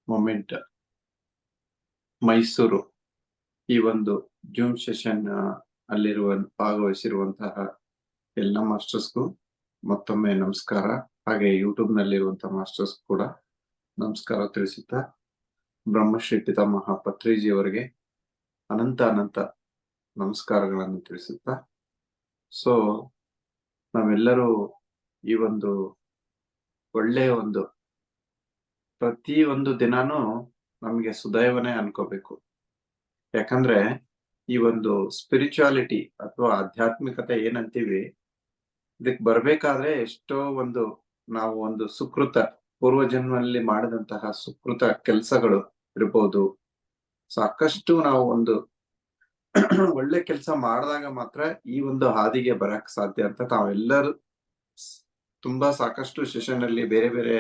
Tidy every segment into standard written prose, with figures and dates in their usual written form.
Moment Mysuru ಈ ಒಂದು zoom session ಭಾಗವಹಿಸಿರುವಂತಹ ಎಲ್ಲ ಮಾಸ್ಟರ್ಸ್ಗೂ ಮತ್ತೊಮ್ಮೆ ನಮಸ್ಕಾರ. ಹಾಗೆ ಯೂಟ್ಯೂಬ್ ನಲ್ಲಿರುವಂತಹ ಮಾಸ್ಟರ್ಸ್ ಕೂಡ ನಮಸ್ಕಾರ ತಿಳಿಸುತ್ತಾ, ಬ್ರಹ್ಮಶ್ರೀ ಪಿತಾಮಹ ಪತ್ರಿಜಿ ಅವರಿಗೆ ಅನಂತ ನಮಸ್ಕಾರಗಳನ್ನು ತಿಳಿಸುತ್ತಾ, ಸೊ ನಾವೆಲ್ಲರೂ ಈ ಒಂದು ಒಳ್ಳೆಯ ಪ್ರತಿ ಒಂದು ದಿನಾನು ನಮ್ಗೆ ಸುದೈವನೇ ಅನ್ಕೋಬೇಕು. ಯಾಕಂದ್ರೆ ಈ ಒಂದು ಸ್ಪಿರಿಚುಯಾಲಿಟಿ ಅಥವಾ ಆಧ್ಯಾತ್ಮಿಕತೆ ಏನಂತೀವಿ, ಇದಕ್ ಬರ್ಬೇಕಾದ್ರೆ ಎಷ್ಟೋ ನಾವು ಸುಕೃತ ಪೂರ್ವಜನ್ಮದಲ್ಲಿ ಮಾಡಿದಂತಹ ಸುಕೃತ ಕೆಲಸಗಳು ಇರ್ಬೋದು. ಸಾಕಷ್ಟು ನಾವು ಒಳ್ಳೆ ಕೆಲಸ ಮಾಡಿದಾಗ ಮಾತ್ರ ಈ ಹಾದಿಗೆ ಬರಕ್ ಸಾಧ್ಯ ಅಂತ ತಾವೆಲ್ಲರೂ ತುಂಬಾ ಸಾಕಷ್ಟು ಸೆಷನ್ ಅಲ್ಲಿ ಬೇರೆ ಬೇರೆ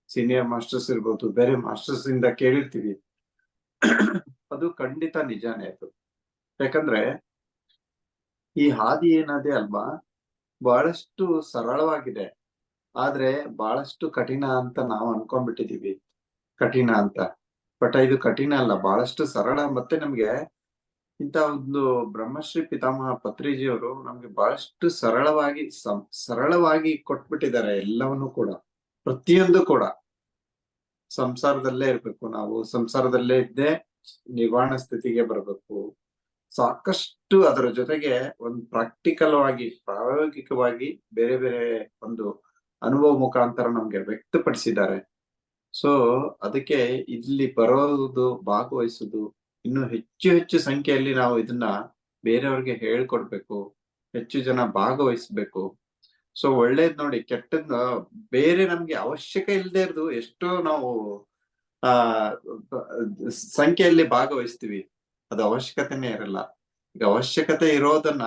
ಸೀನಿಯರ್ ಮಾಸ್ಟರ್ಸ್ ಇರ್ಬೋದು, ಬೇರೆ ಮಾಸ್ಟರ್ಸ್ ಇಂದ ಕೇಳಿರ್ತೀವಿ. ಅದು ಖಂಡಿತ ನಿಜಾನೇ ಅದು. ಯಾಕಂದ್ರೆ ಈ ಹಾದಿ ಏನಾದೆ ಅಲ್ವಾ, ಬಹಳಷ್ಟು ಸರಳವಾಗಿದೆ, ಆದ್ರೆ ಬಹಳಷ್ಟು ಕಠಿಣ ಅಂತ ನಾವು ಅನ್ಕೊಂಡ್ಬಿಟ್ಟಿದೀವಿ, ಕಠಿಣ ಅಂತ. ಬಟ್ ಇದು ಕಠಿಣ ಅಲ್ಲ, ಬಹಳಷ್ಟು ಸರಳ. ಮತ್ತೆ ನಮ್ಗೆ ಇಂತ ಬ್ರಹ್ಮಶ್ರೀ ಪಿತಾಮಹ ಪತ್ರಿಜಿ ಅವರು ನಮ್ಗೆ ಬಹಳಷ್ಟು ಸರಳವಾಗಿ ಕೊಟ್ಬಿಟ್ಟಿದ್ದಾರೆ ಎಲ್ಲವನ್ನೂ ಕೂಡ. ಪ್ರತಿಯೊಂದು ಕೂಡ ಸಂಸಾರದಲ್ಲೇ ಇರ್ಬೇಕು, ನಾವು ಸಂಸಾರದಲ್ಲೇ ಇದ್ದೇ ನಿರ್ವಾಣ ಸ್ಥಿತಿಗೆ ಬರ್ಬೇಕು. ಸಾಕಷ್ಟು ಅದರ ಜೊತೆಗೆ ಪ್ರಾಯೋಗಿಕವಾಗಿ ಬೇರೆ ಬೇರೆ ಅನುಭವ ಮುಖಾಂತರ ನಮ್ಗೆ ವ್ಯಕ್ತಪಡಿಸಿದ್ದಾರೆ. ಸೊ ಅದಕ್ಕೆ ಇಲ್ಲಿ ಬರೋದು, ಭಾಗವಹಿಸುದು, ಇನ್ನು ಹೆಚ್ಚು ಸಂಖ್ಯೆಯಲ್ಲಿ ನಾವು ಇದನ್ನ ಬೇರೆಯವ್ರಿಗೆ ಹೇಳ್ಕೊಡ್ಬೇಕು, ಹೆಚ್ಚು ಜನ ಭಾಗವಹಿಸ್ಬೇಕು. ಸೊ ಒಳ್ಳೇದ್ ನೋಡಿ, ಕೆಟ್ಟದ್ ಬೇರೆ ನಮ್ಗೆ ಅವಶ್ಯಕ ಇಲ್ಲದೆ ಇರೋದು ಎಷ್ಟೋ ನಾವು ಸಂಖ್ಯೆಯಲ್ಲಿ ಭಾಗವಹಿಸ್ತೀವಿ, ಅದು ಅವಶ್ಯಕತೆನೇ ಇರಲ್ಲ. ಈಗ ಅವಶ್ಯಕತೆ ಇರೋದನ್ನ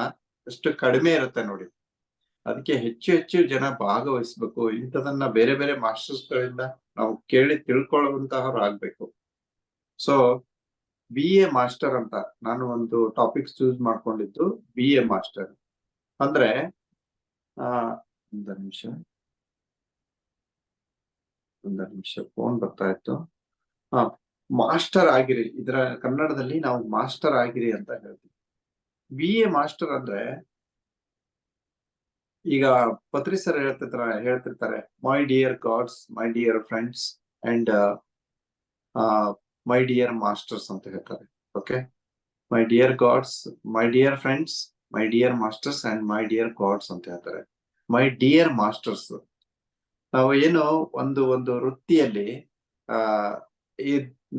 ಅಷ್ಟು ಕಡಿಮೆ ಇರುತ್ತೆ ನೋಡಿ. ಅದಕ್ಕೆ ಹೆಚ್ಚು ಜನ ಭಾಗವಹಿಸ್ಬೇಕು. ಇಂಥದನ್ನ ಬೇರೆ ಬೇರೆ ಮಾಸ್ಟರ್ಸ್ ಗಳಿಂದ ನಾವು ಕೇಳಿ ತಿಳ್ಕೊಳ್ಳುವಂತಹವ್ರು ಆಗ್ಬೇಕು. ಸೊ BA ಮಾಸ್ಟರ್ ಅಂತ ನಾನು ಟಾಪಿಕ್ಸ್ ಚೂಸ್ ಮಾಡ್ಕೊಂಡಿದ್ದು. BA ಮಾಸ್ಟರ್ ಅಂದ್ರೆ ಒಂದು ನಿಮಿಷ ಫೋನ್ ಬರ್ತಾ ಇತ್ತು. ಮಾಸ್ಟರ್ ಆಗಿರಿ, ಇದರ ಕನ್ನಡದಲ್ಲಿ ನಾವು ಮಾಸ್ಟರ್ ಆಗಿರಿ ಅಂತ ಹೇಳ್ತೀವಿ. BA ಮಾಸ್ಟರ್ ಅಂದ್ರೆ, ಈಗ ಪತ್ರಿ ಸರ್ ಹೇಳ್ತಿರ್ತಾರೆ, my dear God's, my dear friends and my dear masters ಅಂತ ಹೇಳ್ತಾರೆ. Okay, my dear God's, my dear friends, my dear masters and my dear God's ಅಂತ ಹೇಳ್ತಾರೆ. ಮೈ ಡಿಯರ್ ಮಾಸ್ಟರ್ಸ್, ನಾವು ಏನು ಒಂದು ವೃತ್ತಿಯಲ್ಲಿ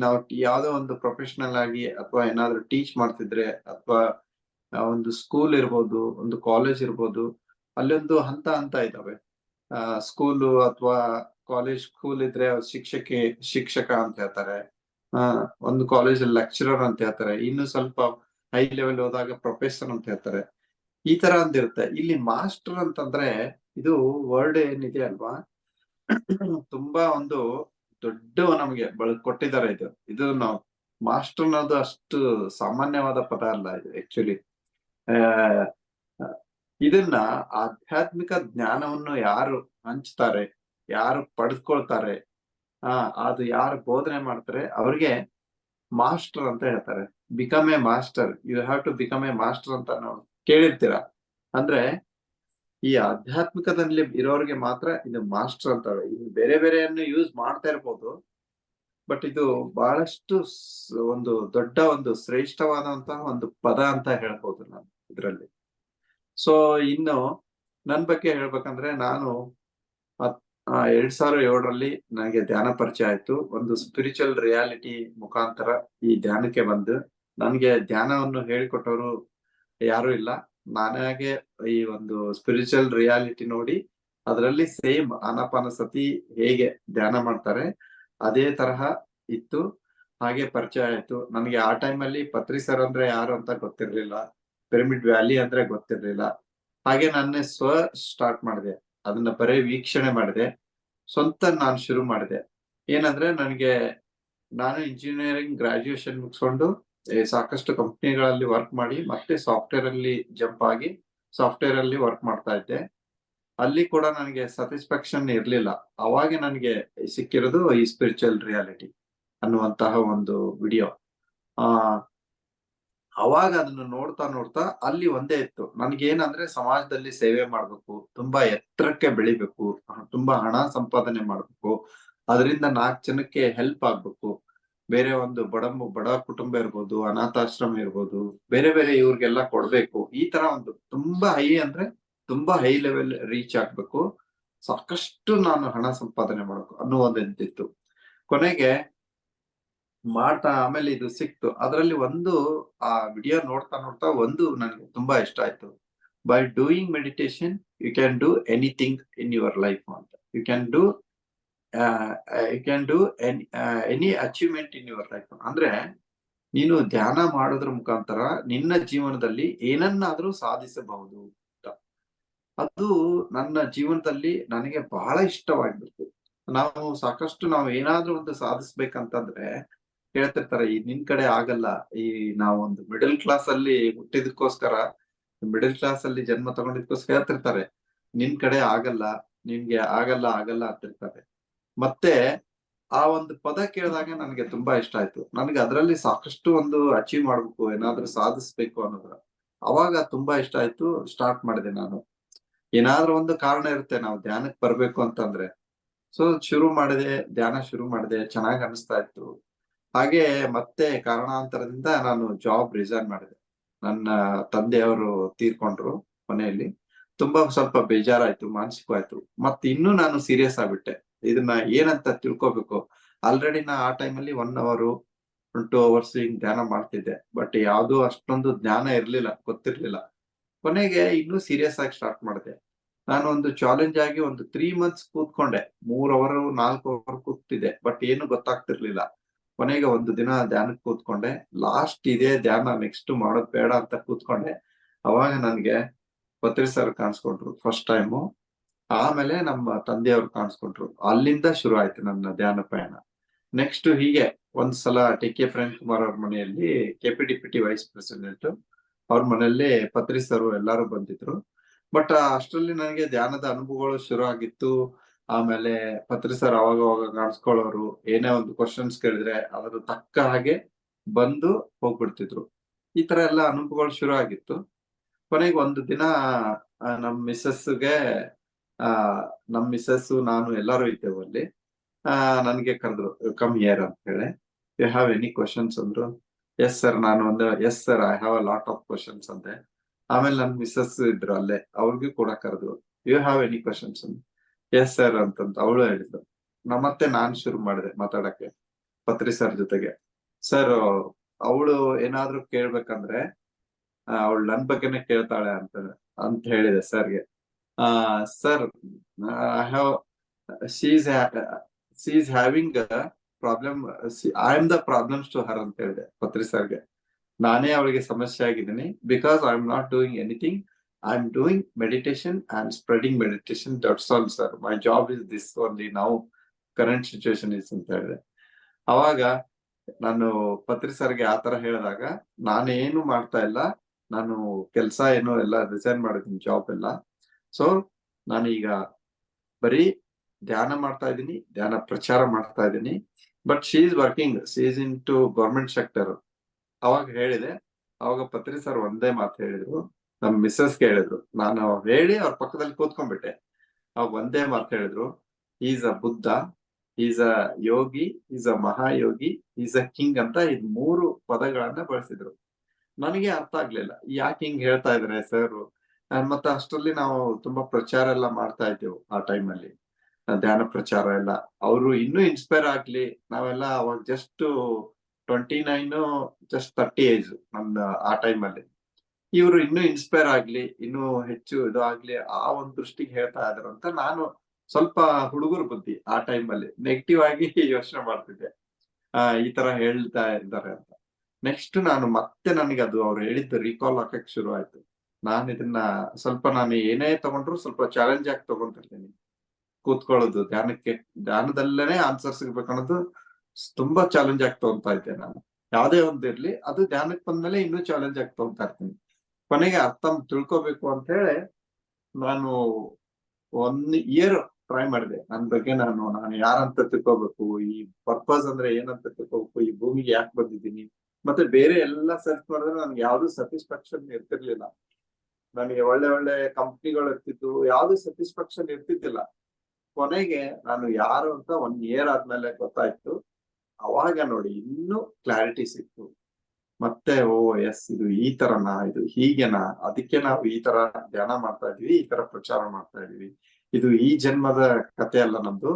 ನಾವು ಯಾವ್ದೋ ಪ್ರೊಫೆಷನಲ್ ಆಗಿ ಅಥವಾ ಏನಾದ್ರು ಟೀಚ್ ಮಾಡ್ತಿದ್ರೆ, ಅಥವಾ ಸ್ಕೂಲ್ ಇರ್ಬೋದು, ಕಾಲೇಜ್ ಇರ್ಬೋದು, ಅಲ್ಲೊಂದು ಹಂತ ಇದಾವೆ. ಸ್ಕೂಲು ಅಥವಾ ಕಾಲೇಜ್, ಸ್ಕೂಲ್ ಇದ್ರೆ ಶಿಕ್ಷಕ ಅಂತ ಹೇಳ್ತಾರೆ, ಒಂದು ಕಾಲೇಜ್ ಲೆಕ್ಚರರ್ ಅಂತ ಹೇಳ್ತಾರೆ, ಇನ್ನು ಸ್ವಲ್ಪ ಹೈ ಲೆವೆಲ್ ಹೋದಾಗ ಪ್ರೊಫೆಸರ್ ಅಂತ ಹೇಳ್ತಾರೆ. ಈ ತರ ಅಂದಿರುತ್ತೆ. ಇಲ್ಲಿ ಮಾಸ್ಟರ್ ಅಂತಂದ್ರೆ, ಇದು ವರ್ಡ್ ಏನಿದೆ ಅಲ್ವಾ, ತುಂಬಾ ದೊಡ್ಡ ನಮ್ಗೆ ಕೊಟ್ಟಿದ್ದಾರೆ. ಇದು ನಾವು ಮಾಸ್ಟರ್ ಅನ್ನೋದು ಅಷ್ಟು ಸಾಮಾನ್ಯವಾದ ಪದ ಅಲ್ಲ ಇದು. ಆಕ್ಚುಲಿ ಇದನ್ನ ಆಧ್ಯಾತ್ಮಿಕ ಜ್ಞಾನವನ್ನು ಯಾರು ಹಂಚ್ತಾರೆ, ಯಾರು ಪಡೆದುಕೊಳ್ತಾರೆ, ಅದು ಯಾರು ಬೋಧನೆ ಮಾಡ್ತಾರೆ, ಅವ್ರಿಗೆ ಮಾಸ್ಟರ್ ಅಂತ ಹೇಳ್ತಾರೆ. Become a master, you have to become a master ಅಂತ ನಾವು ಕೇಳಿರ್ತೀರ. ಅಂದ್ರೆ ಈ ಆಧ್ಯಾತ್ಮಿಕದಲ್ಲಿ ಇರೋರಿಗೆ ಮಾತ್ರ ಇದು ಮಾಸ್ಟರ್ ಅಂತಾರೆ. ಇದು ಬೇರೆ ಬೇರೆಯನ್ನು ಯೂಸ್ ಮಾಡ್ತಾ ಇರ್ಬೋದು, ಬಟ್ ಇದು ಬಹಳಷ್ಟು ದೊಡ್ಡ ಶ್ರೇಷ್ಠವಾದಂತಹ ಪದ ಅಂತ ಹೇಳ್ಬೋದು ನಾನು ಇದರಲ್ಲಿ. ಸೊ ಇನ್ನು ನನ್ ಬಗ್ಗೆ ಹೇಳ್ಬೇಕಂದ್ರೆ, ನಾನು 2007ರಲ್ಲಿ ನನಗೆ ಧ್ಯಾನ ಪರಿಚಯ ಆಯ್ತು. ಸ್ಪಿರಿಚುವಲ್ ರಿಯಾಲಿಟಿ ಮುಖಾಂತರ ಈ ಧ್ಯಾನಕ್ಕೆ ಬಂದು, ನನಗೆ ಧ್ಯಾನವನ್ನು ಹೇಳಿಕೊಟ್ಟವರು ಯಾರು ಇಲ್ಲ. ನಾನಾಗೆ ಈ ಸ್ಪಿರಿಚುವಲ್ ರಿಯಾಲಿಟಿ ನೋಡಿ, ಅದರಲ್ಲಿ ಸೇಮ್ ಆನಾಪಾನಸತಿ ಹೇಗೆ ಧ್ಯಾನ ಮಾಡ್ತಾರೆ ಅದೇ ತರಹ ಇತ್ತು, ಹಾಗೆ ಪರಿಚಯ ಆಯ್ತು. ನನಗೆ ಆ ಟೈಮಲ್ಲಿ ಪತ್ರಿ ಸರ್ ಅಂದ್ರೆ ಯಾರು ಅಂತ ಗೊತ್ತಿರ್ಲಿಲ್ಲ, ಪಿರಮಿಡ್ ವ್ಯಾಲಿ ಅಂದ್ರೆ ಗೊತ್ತಿರ್ಲಿಲ್ಲ. ಹಾಗೆ ನಾನೇ ಸ್ಟಾರ್ಟ್ ಮಾಡಿದೆ, ಅದನ್ನ ಬರೀ ವೀಕ್ಷಣೆ ಮಾಡಿದೆ, ಸ್ವಂತ ನಾನು ಶುರು ಮಾಡಿದೆ. ಏನಂದ್ರೆ ನಾನು ಇಂಜಿನಿಯರಿಂಗ್ ಗ್ರಾಜುಯೇಷನ್ ಮುಗಿಸ್ಕೊಂಡು ಸಾಕಷ್ಟು ಕಂಪ್ನಿಗಳಲ್ಲಿ ವರ್ಕ್ ಮಾಡಿ, ಮತ್ತೆ ಸಾಫ್ಟ್ವೇರ್ ಅಲ್ಲಿ ಜಂಪ್ ಆಗಿ ಸಾಫ್ಟ್ವೇರ್ ಅಲ್ಲಿ ವರ್ಕ್ ಮಾಡ್ತಾ ಇದ್ದೆ. ಅಲ್ಲಿ ಕೂಡ ನನಗೆ ಸ್ಯಾಟಿಸ್ಫ್ಯಾಕ್ಷನ್ ಇರ್ಲಿಲ್ಲ. ಅವಾಗ ನನಗೆ ಸಿಕ್ಕಿರೋದು ಈ ಸ್ಪಿರಿಚುವಲ್ ರಿಯಾಲಿಟಿ. ಅನ್ನುವಂತಹ ಒಂದು ವಿಡಿಯೋ. ಆ ಅವಾಗ ಅದನ್ನ ನೋಡ್ತಾ ನೋಡ್ತಾ ಅಲ್ಲಿ ಒಂದೇ ಇತ್ತು ನನ್ಗೇನಂದ್ರೆ ಸಮಾಜದಲ್ಲಿ ಸೇವೆ ಮಾಡ್ಬೇಕು, ತುಂಬಾ ಎತ್ತರಕ್ಕೆ ಬೆಳಿಬೇಕು, ತುಂಬಾ ಹಣ ಸಂಪಾದನೆ ಮಾಡ್ಬೇಕು, ಅದರಿಂದ 4 ಜನಕ್ಕೆ ಹೆಲ್ಪ್ ಆಗ್ಬೇಕು, ಬೇರೆ ಒಂದು ಬಡ ಕುಟುಂಬ ಇರ್ಬೋದು, ಅನಾಥಾಶ್ರಮ ಇರ್ಬೋದು, ಬೇರೆ ಬೇರೆ ಇವ್ರಿಗೆಲ್ಲ ಕೊಡ್ಬೇಕು, ಈ ತರ ಒಂದು ತುಂಬಾ ಅಂದ್ರೆ ತುಂಬಾ ಹೈ ಲೆವೆಲ್ ರೀಚ್ ಆಗ್ಬೇಕು, ಸಾಕಷ್ಟು ನಾನು ಹಣ ಸಂಪಾದನೆ ಮಾಡ್ಬೇಕು ಅನ್ನೋ ಒಂದಿತ್ತು. ಕೊನೆಗೆ ಮಾಡ್ತಾ ಆಮೇಲೆ ಇದು ಸಿಕ್ತು. ಅದ್ರಲ್ಲಿ ಒಂದು ಆ ವಿಡಿಯೋ ನೋಡ್ತಾ ನೋಡ್ತಾ ಒಂದು ನನಗೆ ತುಂಬಾ ಇಷ್ಟ ಆಯ್ತು. By doing meditation you can do anything in your life ಅಂತ. You can do you can do any achievement in your life. ಅಂದ್ರೆ ನೀನು ಧ್ಯಾನ ಮಾಡೋದ್ರ ಮುಖಾಂತರ ನಿನ್ನ ಜೀವನದಲ್ಲಿ ಏನನ್ನಾದ್ರೂ ಸಾಧಿಸಬಹುದು ಅಂತ. ಅದು ನನ್ನ ಜೀವನದಲ್ಲಿ ನನಗೆ ಬಹಳ ಇಷ್ಟವಾಗ್ಬಿಡ್ತು. ನಾವು ಏನಾದ್ರೂ ಒಂದು ಸಾಧಿಸ್ಬೇಕಂತಂದ್ರೆ ಹೇಳ್ತಿರ್ತಾರೆ, ಈ ನಿನ್ ಕಡೆ ಆಗಲ್ಲ, ಈ ನಾವೊಂದು ಮಿಡಲ್ ಕ್ಲಾಸ್ ಅಲ್ಲಿ ಹುಟ್ಟಿದಕ್ಕೋಸ್ಕರ, ಮಿಡಲ್ ಕ್ಲಾಸ್ ಅಲ್ಲಿ ಜನ್ಮ ತಗೊಂಡಿದ್ಕೋಸ್ಕರ ಹೇಳ್ತಿರ್ತಾರೆ, ನಿನ್ ಕಡೆ ಆಗಲ್ಲ, ನಿನ್ಗೆ ಆಗಲ್ಲ ಆಗಲ್ಲ ಅಂತಿರ್ತಾರೆ. ಮತ್ತೆ ಆ ಒಂದು ಪದ ಕೇಳಿದಾಗ ನನಗೆ ತುಂಬಾ ಇಷ್ಟ ಆಯ್ತು. ನನಗೆ ಅದರಲ್ಲಿ ಸಾಕಷ್ಟು ಒಂದು ಅಚೀವ್ ಮಾಡ್ಬೇಕು, ಏನಾದ್ರೂ ಸಾಧಿಸ್ಬೇಕು ಅನ್ನೋದ್ರ. ಅವಾಗ ತುಂಬಾ ಇಷ್ಟ ಆಯ್ತು, ಸ್ಟಾರ್ಟ್ ಮಾಡಿದೆ ನಾನು. ಏನಾದ್ರೂ ಒಂದು ಕಾರಣ ಇರುತ್ತೆ ನಾವು ಧ್ಯಾನಕ್ಕೆ ಬರ್ಬೇಕು ಅಂತಂದ್ರೆ. ಸೊ ಧ್ಯಾನ ಶುರು ಮಾಡಿದೆ, ಚೆನ್ನಾಗ್ ಅನಿಸ್ತಾ ಇತ್ತು. ಹಾಗೆ ಮತ್ತೆ ಕಾರಣಾಂತರದಿಂದ ನಾನು ಜಾಬ್ ರಿಸೈನ್ ಮಾಡಿದೆ. ನನ್ನ ತಂದೆಯವರು ತೀರ್ಕೊಂಡ್ರು ಮನೆಯಲ್ಲಿ. ತುಂಬಾ ಸ್ವಲ್ಪ ಬೇಜಾರಾಯ್ತು, ಮಾನಸಿಕವಾಯ್ತು. ಇನ್ನೂ ನಾನು ಸೀರಿಯಸ್ ಆಗ್ಬಿಟ್ಟೆ. ಇದನ್ನ ಏನಂತ ತಿಳ್ಕೊಬೇಕು. ಆಲ್ರೆಡಿ ನಾ ಆ ಟೈಮಲ್ಲಿ 1 ಅವರ್ 2 ಅವರ್ಸ್ ಹಿಂಗ್ ಧ್ಯಾನ ಮಾಡ್ತಿದ್ದೆ. ಬಟ್ ಯಾವ್ದು ಅಷ್ಟೊಂದು ಜ್ಞಾನ ಇರ್ಲಿಲ್ಲ, ಗೊತ್ತಿರ್ಲಿಲ್ಲ. ಕೊನೆಗೆ ಇನ್ನೂ ಸೀರಿಯಸ್ ಆಗಿ ಸ್ಟಾರ್ಟ್ ಮಾಡಿದೆ. ನಾನು ಒಂದು ಚಾಲೆಂಜ್ ಆಗಿ ಒಂದು 3 ಮಂತ್ಸ್ ಕೂತ್ಕೊಂಡೆ. 3 ಅವರ್ 4 ಅವರ್ ಕೂತಿದ್ದೆ. ಬಟ್ ಏನು ಗೊತ್ತಾಗ್ತಿರ್ಲಿಲ್ಲ. ಕೊನೆಗೆ ಒಂದು ದಿನ ಧ್ಯಾನಕ್ಕೆ ಕೂತ್ಕೊಂಡೆ. ಲಾಸ್ಟ್ ಇದೇ ಧ್ಯಾನ ನೆಕ್ಸ್ಟ್ ಮಾಡೋದ್ ಬೇಡ ಅಂತ ಕೂತ್ಕೊಂಡೆ. ಅವಾಗ ನನ್ಗೆ ಪತ್ರಿ ಸರ್ ಕಾಣಿಸ್ಕೊಂಡ್ರು ಫಸ್ಟ್ ಟೈಮು. ಆಮೇಲೆ ನಮ್ಮ ತಂದೆಯವ್ರು ಕಾಣಿಸ್ಕೊಂಡ್ರು. ಅಲ್ಲಿಂದ ಶುರು ಆಯ್ತು ನನ್ನ ಧ್ಯಾನ ಪಯಣ. ನೆಕ್ಸ್ಟ್ ಹೀಗೆ ಒಂದ್ಸಲ ಟಿ.ಕೆ. ಪ್ರೇಮ್ ಕುಮಾರ್ ಅವ್ರ ಮನೆಯಲ್ಲಿ ಕೆಪಿಡಿಪಿಟಿ ವೈಸ್ ಪ್ರೆಸಿಡೆಂಟ್ ಅವ್ರ ಮನೆಯಲ್ಲಿ ಪತ್ರಿ ಸರ್ ಎಲ್ಲಾರು ಬಂದಿದ್ರು. ಬಟ್ ಅಷ್ಟ್ರಲ್ಲಿ ನನಗೆ ಧ್ಯಾನದ ಅನುಭವಗಳು ಶುರು ಆಗಿತ್ತು. ಆಮೇಲೆ ಪತ್ರಿ ಸರ್ ಅವಾಗ ಕಾಣಿಸ್ಕೊಳ್ಳೋರು. ಏನೇ ಒಂದು ಕ್ವಶನ್ಸ್ ಕೇಳಿದ್ರೆ ಅದ್ರ ತಕ್ಕ ಹಾಗೆ ಬಂದು ಹೋಗ್ಬಿಡ್ತಿದ್ರು. ಈ ತರ ಎಲ್ಲ ಅನುಭವಗಳು ಶುರು ಆಗಿತ್ತು. ಕೊನೆಗೆ ಒಂದು ದಿನ ನಮ್ ಮಿಸೆಸ್‌ಗೆ ನಮ್ ಮಿಸೆಸ್ ನಾನು ಎಲ್ಲಾರು ಇದ್ದೇವು ಅಲ್ಲಿ. ನನ್ಗೆ ಕರೆದ್ರು, ಕಮ್ ಹಿಯರ್ ಅಂತ ಹೇಳಿ. ಯು ಹ್ಯಾವ್ ಎನಿ ಕ್ವಶನ್ಸ್ ಅಂದ್ರು. ಎಸ್ ಸರ್ ನಾನು ಒಂದು yes sir I have a lot of questions ಅಂದೆ. ಆಮೇಲೆ ನನ್ ಮಿಸಸ್ ಇದ್ರು ಅಲ್ಲೇ, ಅವ್ರಿಗೂ ಕೂಡ ಕರೆದ್ರು. You have any questions yes sir ಅಂತಂತ ಅವಳು ಹೇಳಿದ್ರು. ಮತ್ತೆ ನಾನ್ ಶುರು ಮಾಡಿದೆ ಮಾತಾಡಕ್ಕೆ ಪತ್ರಿ ಸರ್ ಜೊತೆಗೆ. ಸರ್ ಅವಳು ಏನಾದ್ರು ಕೇಳ್ಬೇಕಂದ್ರೆ ಅವಳು ನನ್ ಬಗ್ಗೆನೆ ಕೇಳ್ತಾಳೆ ಅಂತ ಹೇಳಿದೆ ಸರ್ಗೆ. Sir I have she is having problem, I am the problems to her ಅಂತ ಹೇಳಿದೆ ಪತ್ರಿ ಸರ್ಗೆ. ನಾನೇ ಅವಳಿಗೆ ಸಮಸ್ಯೆ ಆಗಿದ್ದೀನಿ. Because I am not doing anything, I am doing meditation and spreading meditation, that's all sir. My job is this only now, current situation is ಅಂತ ಹೇಳಿದೆ. ಅವಾಗ ನಾನು ಪತ್ರಿ ಸರ್ಗೆ ಆತರ ಹೇಳಿದಾಗ, ನಾನೇನು ಮಾಡ್ತಾ ಇಲ್ಲ, ನಾನು ಕೆಲ್ಸ ಏನು ಎಲ್ಲ ರಿಸೈನ್ ಮಾಡಿದ್ದೀನಿ, ಜಾಬ್ ಎಲ್ಲ. ಸೊ ನಾನೀಗ ಬರೀ ಧ್ಯಾನ ಮಾಡ್ತಾ ಇದ್ದೀನಿ, ಧ್ಯಾನ ಪ್ರಚಾರ ಮಾಡ್ತಾ ಇದ್ದೀನಿ. But she is working, she is in to government sector. ಅವಾಗ ಹೇಳಿದೆ. ಅವಾಗ ಪತ್ರಿ ಸರ್ ಒಂದೇ ಮಾತು ಹೇಳಿದ್ರು. ನಮ್ ಮಿಸ್ಸಸ್ಗೆ ಹೇಳಿದ್ರು. ನಾನು ಹೇಳಿ ಅವ್ರ ಪಕ್ಕದಲ್ಲಿ ಕೂತ್ಕೊಂಡ್ಬಿಟ್ಟೆ. ಅವಾಗ ಒಂದೇ ಮಾತು ಹೇಳಿದ್ರು, is a Buddha, is a Yogi, is a Mahayogi, is a king ಅಂತ ಇದ್ 3 ಪದಗಳನ್ನ ಬಳಸಿದ್ರು. ನನಗೆ ಅರ್ಥ ಆಗ್ಲಿಲ್ಲ. ಯಾಕೆ ಹಿಂಗ್ ಹೇಳ್ತಾ ಇದಾರೆ ಸರ್? ಮತ್ತೆ ಅಷ್ಟರಲ್ಲಿ ನಾವು ತುಂಬಾ ಪ್ರಚಾರ ಎಲ್ಲ ಮಾಡ್ತಾ ಇದ್ದೆವು ಆ ಟೈಮಲ್ಲಿ, ಧ್ಯಾನ ಪ್ರಚಾರ ಎಲ್ಲ. ಅವರು ಇನ್ನೂ ಇನ್ಸ್ಪೈರ್ ಆಗ್ಲಿ, ನಾವೆಲ್ಲ ಅವಾಗ ಜಸ್ಟ್ 29 ಜಸ್ಟ್ 30 ಏಜ್ ನಮ್ದು ಆ ಟೈಮಲ್ಲಿ. ಇವ್ರು ಇನ್ನೂ ಇನ್ಸ್ಪೈರ್ ಆಗ್ಲಿ, ಇನ್ನೂ ಹೆಚ್ಚು ಇದು ಆಗ್ಲಿ, ಆ ಒಂದ್ ದೃಷ್ಟಿಗೆ ಹೇಳ್ತಾ ಇದ್ರು ಅಂತ ನಾನು ಸ್ವಲ್ಪ ಹುಡುಗರ ಬುದ್ಧಿ ಆ ಟೈಮಲ್ಲಿ ನೆಗೆಟಿವ್ ಆಗಿ ಯೋಚನೆ ಮಾಡ್ತಿದ್ದೆ. ಈ ತರ ಹೇಳ್ತಾ ಇದ್ದಾರೆ ಅಂತ. ನೆಕ್ಸ್ಟ್ ಮತ್ತೆ ನನಗೆ ಅದು ಅವ್ರು ಹೇಳಿದ್ದು ರೀಕಾಲ್ ಹಾಕಕ್ ಶುರು ಆಯ್ತು. ಇದನ್ನ ಸ್ವಲ್ಪ ನಾನು ಏನೇ ತಗೊಂಡ್ರು ಸ್ವಲ್ಪ ಚಾಲೆಂಜ್ ಆಗಿ ತಗೊಂತಿರ್ತೀನಿ. ಕೂತ್ಕೊಳ್ಳೋದು ಧ್ಯಾನದಲ್ಲೇನೆ ಆನ್ಸರ್ ಸಿಗ್ಬೇಕು ಅನ್ನೋದು ತುಂಬಾ ಚಾಲೆಂಜ್ ಆಗಿ ತಗೊಂತಾ ಇದ್ದೆ ನಾನು. ಯಾವ್ದೇ ಒಂದಿರ್ಲಿ, ಅದು ಧ್ಯಾನಕ್ಕೆ ಬಂದ್ಮೇಲೆ ಇನ್ನೂ ಚಾಲೆಂಜ್ ಆಗಿ ತಗೊಂತಾ ಇರ್ತೀನಿ. ಕೊನೆಗೆ ಅರ್ಥ ತಿಳ್ಕೊಬೇಕು ಅಂತ ಹೇಳಿ ನಾನು 1 ಇಯರ್ ಟ್ರೈ ಮಾಡಿದೆ. ನನ್ ಬಗ್ಗೆ ನಾನು ಯಾರಂತ ತಿಳ್ಕೊಬೇಕು, ಈ ಪರ್ಪಸ್ ಅಂದ್ರೆ ಏನಂತ ತಿಳ್ಕೊಬೇಕು ಭೂಮಿಗೆ ಯಾಕೆ ಬಂದಿದ್ದೀನಿ, ಮತ್ತೆ ಬೇರೆ ಎಲ್ಲ ಸರ್ಚ್ ಮಾಡಿದ್ರೆ ನನ್ಗೆ ಯಾವ್ದು ಸ್ಯಾಟಿಸ್ಫ್ಯಾಕ್ಷನ್ ಇರ್ತಿರ್ಲಿಲ್ಲ. ನನಗೆ ಒಳ್ಳೆ ಒಳ್ಳೆ ಕಂಪ್ನಿಗಳು ಇರ್ತಿದ್ವು, ಯಾವ್ದು ಸ್ಯಾಟಿಸ್ಫ್ಯಾಕ್ಷನ್ ಇರ್ತಿದ್ದಿಲ್ಲ. ಕೊನೆಗೆ ನಾನು ಯಾರು ಅಂತ 1 year ಆದ್ಮೇಲೆ ಗೊತ್ತಾಯ್ತು. ಅವಾಗ ನೋಡಿ ಇನ್ನೂ ಕ್ಲಾರಿಟಿ ಸಿಕ್ತು. ಮತ್ತೆ ಓ ಎಸ್, ಇದು ಈ ತರನಾ, ಇದು ಹೀಗೆನಾ, ಅದಕ್ಕೆ ನಾವು ಈ ತರ ಧ್ಯಾನ ಮಾಡ್ತಾ ಇದೀವಿ, ಈ ತರ ಪ್ರಚಾರ ಮಾಡ್ತಾ ಇದೀವಿ. ಇದು ಈ ಜನ್ಮದ ಕಥೆ ಅಲ್ಲ ನಮ್ದು,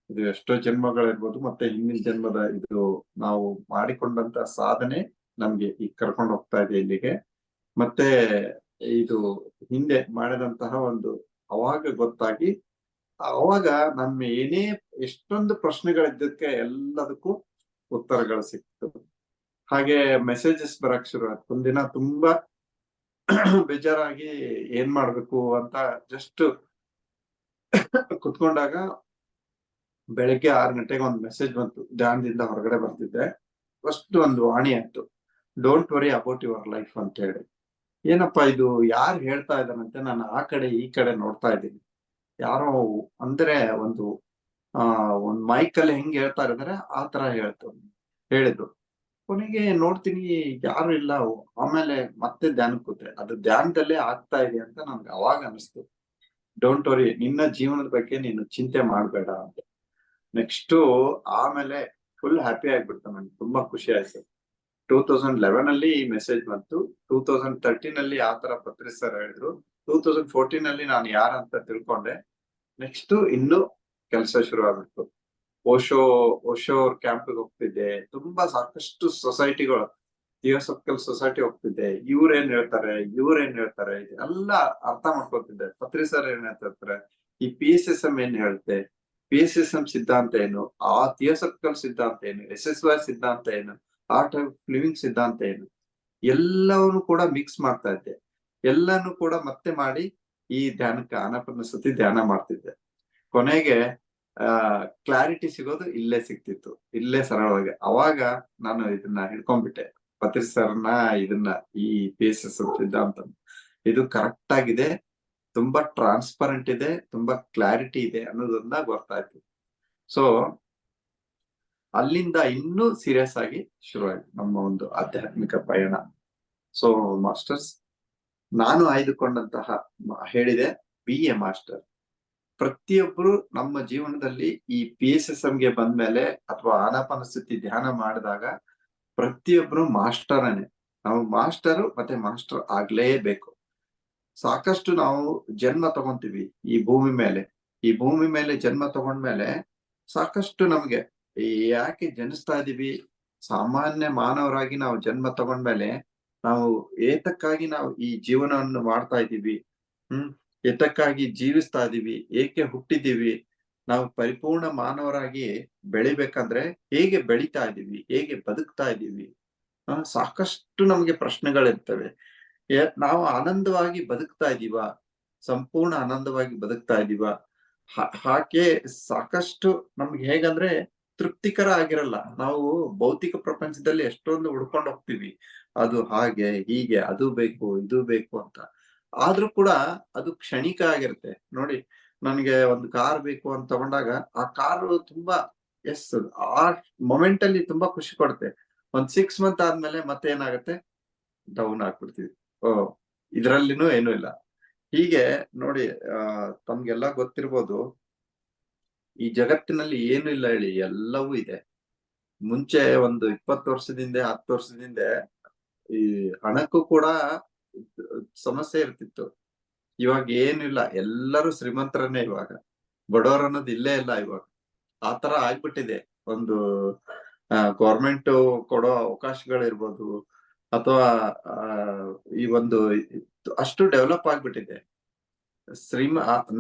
ಇದು ಎಷ್ಟೋ ಜನ್ಮಗಳಿರ್ಬೋದು, ಮತ್ತೆ ಹಿಂದಿನ ಜನ್ಮದ ಇದು ನಾವು ಮಾಡಿಕೊಂಡಂತ ಸಾಧನೆ ನಮ್ಗೆ ಈಗ ಕರ್ಕೊಂಡು ಹೋಗ್ತಾ ಇದೆ ಇಲ್ಲಿಗೆ. ಮತ್ತೆ ಇದು ಹಿಂದೆ ಮಾಡಿದಂತಹ ಒಂದು ಅವಾಗ ಗೊತ್ತಾಗಿ, ಅವಾಗ ನಮ್ಮ ಏನೇ ಎಷ್ಟೊಂದು ಪ್ರಶ್ನೆಗಳಿದ್ದಕ್ಕೆ ಎಲ್ಲದಕ್ಕೂ ಉತ್ತರಗಳು ಸಿಕ್ತು. ಹಾಗೆ ಮೆಸೇಜಸ್ ಬರಕ್ ಶುರು ಆಯ್ತು. ಒಂದಿನ ತುಂಬಾ ಬೇಜಾರಾಗಿ ಏನ್ ಮಾಡ್ಬೇಕು ಅಂತ ಜಸ್ಟ್ ಕುತ್ಕೊಂಡಾಗ ಬೆಳಗ್ಗೆ 6 ಗಂಟೆಗೆ ಒಂದು ಮೆಸೇಜ್ ಬಂತು. ಧ್ಯಾನದಿಂದ ಹೊರಗಡೆ ಬರ್ತಿದ್ದೆ, ಫಸ್ಟ್ ಒಂದು ವಾಣಿ ಆಯ್ತು, don't worry about your life ಅಂತ ಹೇಳಿ. ಏನಪ್ಪಾ ಇದು, ಯಾರು ಹೇಳ್ತಾ ಇದ್ದಾರಂತೆ? ನಾನು ಆ ಕಡೆ ಈ ಕಡೆ ನೋಡ್ತಾ ಇದ್ದೀನಿ. ಯಾರೋ ಅಂದ್ರೆ ಒಂದ್ ಮೈಕ್ ಅಲ್ಲಿ ಹೆಂಗ್ ಹೇಳ್ತಾ ಇದ್ದಾರೆ ಆ ತರ ಹೇಳಿದ್ರು. ಕೊನೆಗೆ ನೋಡ್ತೀನಿ ಯಾರು ಇಲ್ಲ. ಆಮೇಲೆ ಮತ್ತೆ ಧ್ಯಾನಕ್ಕೆ ಕೂತೆ. ಅದು ಧ್ಯಾನದಲ್ಲೇ ಆಗ್ತಾ ಇದೆ ಅಂತ ನನ್ಗೆ ಅವಾಗ ಅನಿಸ್ತು. ಡೋಂಟ್ ವರಿ, ನಿನ್ನ ಜೀವನದ ಬಗ್ಗೆ ನೀನು ಚಿಂತೆ ಮಾಡ್ಬೇಡ ಅಂತ. ನೆಕ್ಸ್ಟ್ ಆಮೇಲೆ ಫುಲ್ ಹ್ಯಾಪಿ ಆಗ್ಬಿಡ್ತು. ನನ್ಗೆ ತುಂಬಾ ಖುಷಿ ಆಯ್ತು. 2011 ಅಲ್ಲಿ ಈ ಮೆಸೇಜ್ ಬಂತು. 2013 ಅಲ್ಲಿ ಆ ತರ ಪತ್ರಿ ಸರ್ ಹೇಳಿದ್ರು. 2014 ಅಲ್ಲಿ ನಾನು ಯಾರಂತ ತಿಳ್ಕೊಂಡೆ. ನೆಕ್ಸ್ಟ್ ಇನ್ನು ಕೆಲಸ ಶುರು ಆಗ್ಬಿಡ್ತು. ಓಶೋ ಅವ್ರ ಕ್ಯಾಂಪಿಗೆ ಹೋಗ್ತಿದ್ದೆ. ತುಂಬಾ ಸಾಕಷ್ಟು ಸೊಸೈಟಿಗಳು, ಥಿಯೋಸಫಿಕಲ್ ಸೊಸೈಟಿ ಹೋಗ್ತಿದ್ದೆ. ಇವ್ರೇನ್ ಹೇಳ್ತಾರೆ ಇದೆಲ್ಲ ಅರ್ಥ ಮಾಡ್ಕೊತಿದ್ದೆ. ಪತ್ರಿ ಸರ್ ಏನ್ ಹೇಳ್ತಿರ್ತಾರೆ, ಈ PSSM ಏನ್ ಹೇಳುತ್ತೆ, PSSM ಸಿದ್ಧಾಂತ ಏನು, ಆ ಥಿಯೋಸಫಿಕಲ್ ಸಿದ್ಧಾಂತ ಏನು, SSY ಸಿದ್ಧಾಂತ ಏನು, ಆರ್ಟ್ ಆಫ್ ಲಿವಿಂಗ್ ಸಿದ್ಧಾಂತ ಏನು, ಎಲ್ಲವನ್ನು ಕೂಡ ಮಿಕ್ಸ್ ಮಾಡ್ತಾ ಇದ್ದೆ. ಎಲ್ಲಾನು ಕೂಡ ಮತ್ತೆ ಮಾಡಿ ಈ ಧ್ಯಾನಕ್ಕೆ ಆನಾಪಾನಸತಿ ಧ್ಯಾನ ಮಾಡ್ತಿದ್ದೆ. ಕೊನೆಗೆ ಕ್ಲಾರಿಟಿ ಸಿಗೋದು ಇಲ್ಲೇ ಸಿಕ್ತಿತ್ತು, ಇಲ್ಲೇ ಸರಳವಾಗಿ. ಅವಾಗ ನಾನು ಇದನ್ನ ಹಿಡ್ಕೊಂಡ್ಬಿಟ್ಟೆ, ಪತ್ರಿ ಸರ್ನ ಇದನ್ನ, ಈ PSSM ಸಿದ್ಧಾಂತ ಇದು ಕರೆಕ್ಟ್ ಆಗಿದೆ, ತುಂಬಾ ಟ್ರಾನ್ಸ್ಪರೆಂಟ್ ಇದೆ, ತುಂಬಾ ಕ್ಲಾರಿಟಿ ಇದೆ ಅನ್ನೋದನ್ನ ಗೊತ್ತಾಯ್ತು. ಸೊ ಅಲ್ಲಿಂದ ಇನ್ನೂ ಸೀರಿಯಸ್ ಆಗಿ ಶುರುವಾಯ್ತು ನಮ್ಮ ಒಂದು ಆಧ್ಯಾತ್ಮಿಕ ಪಯಣ. ಸೊ ಮಾಸ್ಟರ್ಸ್, ನಾನು ಆಯ್ದುಕೊಂಡಂತಹ ಹೇಳಿದೆ, ಬಿ ಎ ಮಾಸ್ಟರ್. ಪ್ರತಿಯೊಬ್ರು ನಮ್ಮ ಜೀವನದಲ್ಲಿ ಈ PSSM ಗೆ ಬಂದ್ಮೇಲೆ ಅಥವಾ ಆನಾಪಾನಸತಿ ಧ್ಯಾನ ಮಾಡಿದಾಗ ಪ್ರತಿಯೊಬ್ರು ಮಾಸ್ಟರನೇ. ನಾವು ಮಾಸ್ಟರು ಮತ್ತೆ ಮಾಸ್ಟರ್ ಆಗ್ಲೇಬೇಕು. ಸಾಕಷ್ಟು ನಾವು ಜನ್ಮ ತಗೊಂತೀವಿ ಈ ಭೂಮಿ ಮೇಲೆ. ಈ ಭೂಮಿ ಮೇಲೆ ಜನ್ಮ ತಗೊಂಡ್ಮೇಲೆ ಸಾಕಷ್ಟು ನಮ್ಗೆ ಯಾಕೆ ಜನಿಸ್ತಾ ಇದೀವಿ, ಸಾಮಾನ್ಯ ಮಾನವರಾಗಿ ನಾವು ಜನ್ಮ ತಗೊಂಡ್ಮೇಲೆ ನಾವು ಏತಕ್ಕಾಗಿ ನಾವು ಈ ಜೀವನವನ್ನು ಮಾಡ್ತಾ ಇದ್ದೀವಿ, ಏತಕ್ಕಾಗಿ ಜೀವಿಸ್ತಾ ಇದೀವಿ, ಏಕೆ ಹುಟ್ಟಿದೀವಿ, ನಾವು ಪರಿಪೂರ್ಣ ಮಾನವರಾಗಿ ಬೆಳಿಬೇಕಂದ್ರೆ ಹೇಗೆ ಬೆಳಿತಾ ಇದೀವಿ, ಹೇಗೆ ಬದುಕ್ತಾ ಇದೀವಿ, ಸಾಕಷ್ಟು ನಮ್ಗೆ ಪ್ರಶ್ನೆಗಳಿರ್ತವೆ. ನಾವು ಆನಂದವಾಗಿ ಬದುಕ್ತಾ ಇದೀವ, ಸಂಪೂರ್ಣ ಆನಂದವಾಗಿ ಬದುಕ್ತಾ ಇದೀವ, ಹಾಗೆ ಸಾಕಷ್ಟು ನಮ್ಗೆ ಹೇಗಂದ್ರೆ ತೃಪ್ತಿಕರ ಆಗಿರಲ್ಲ. ನಾವು ಭೌತಿಕ ಪ್ರಪಂಚದಲ್ಲಿ ಎಷ್ಟೊಂದು ಹುಡ್ಕೊಂಡು ಹೋಗ್ತೀವಿ, ಅದು ಹಾಗೆ ಹೀಗೆ, ಅದು ಬೇಕು ಇದು ಬೇಕು ಅಂತ. ಆದ್ರೂ ಕೂಡ ಅದು ಕ್ಷಣಿಕ ಆಗಿರುತ್ತೆ. ನೋಡಿ, ನನ್ಗೆ ಒಂದು ಕಾರ್ ಬೇಕು ಅಂತ ತಗೊಂಡಾಗ ಆ ಕಾರು ತುಂಬಾ ಆ ಮೊಮೆಂಟ್ ಅಲ್ಲಿ ತುಂಬಾ ಖುಷಿ ಕೊಡುತ್ತೆ. ಒಂದ್ 6 ಮಂತ್ ಆದ್ಮೇಲೆ ಮತ್ತೆ ಏನಾಗುತ್ತೆ, ಡೌನ್ ಆಗ್ಬಿಡ್ತೀವಿ. ಇದ್ರಲ್ಲಿನೂ ಏನೂ ಇಲ್ಲ. ಹೀಗೆ ನೋಡಿ, ತಮ್ಗೆಲ್ಲ ಗೊತ್ತಿರ್ಬೋದು, ಈ ಜಗತ್ತಿನಲ್ಲಿ ಏನು ಇಲ್ಲ ಹೇಳಿ, ಎಲ್ಲವೂ ಇದೆ. ಮುಂಚೆ ಒಂದು 20 ವರ್ಷದಿಂದ 10 ವರ್ಷದಿಂದ ಈ ಹಣಕ್ಕೂ ಕೂಡ ಸಮಸ್ಯೆ ಇರ್ತಿತ್ತು. ಇವಾಗ ಏನಿಲ್ಲ, ಎಲ್ಲರೂ ಶ್ರೀಮಂತರನ್ನೇ ಇವಾಗ. ಬಡವರು ಅನ್ನೋದು ಇಲ್ಲೇ ಇಲ್ಲ ಇವಾಗ. ಆತರ ಆಗ್ಬಿಟ್ಟಿದೆ. ಒಂದು ಗೌರ್ಮೆಂಟ್ ಕೊಡೋ ಅವಕಾಶಗಳಿರ್ಬೋದು, ಅಥವಾ ಈ ಒಂದು ಅಷ್ಟು ಡೆವಲಪ್ ಆಗ್ಬಿಟ್ಟಿದೆ.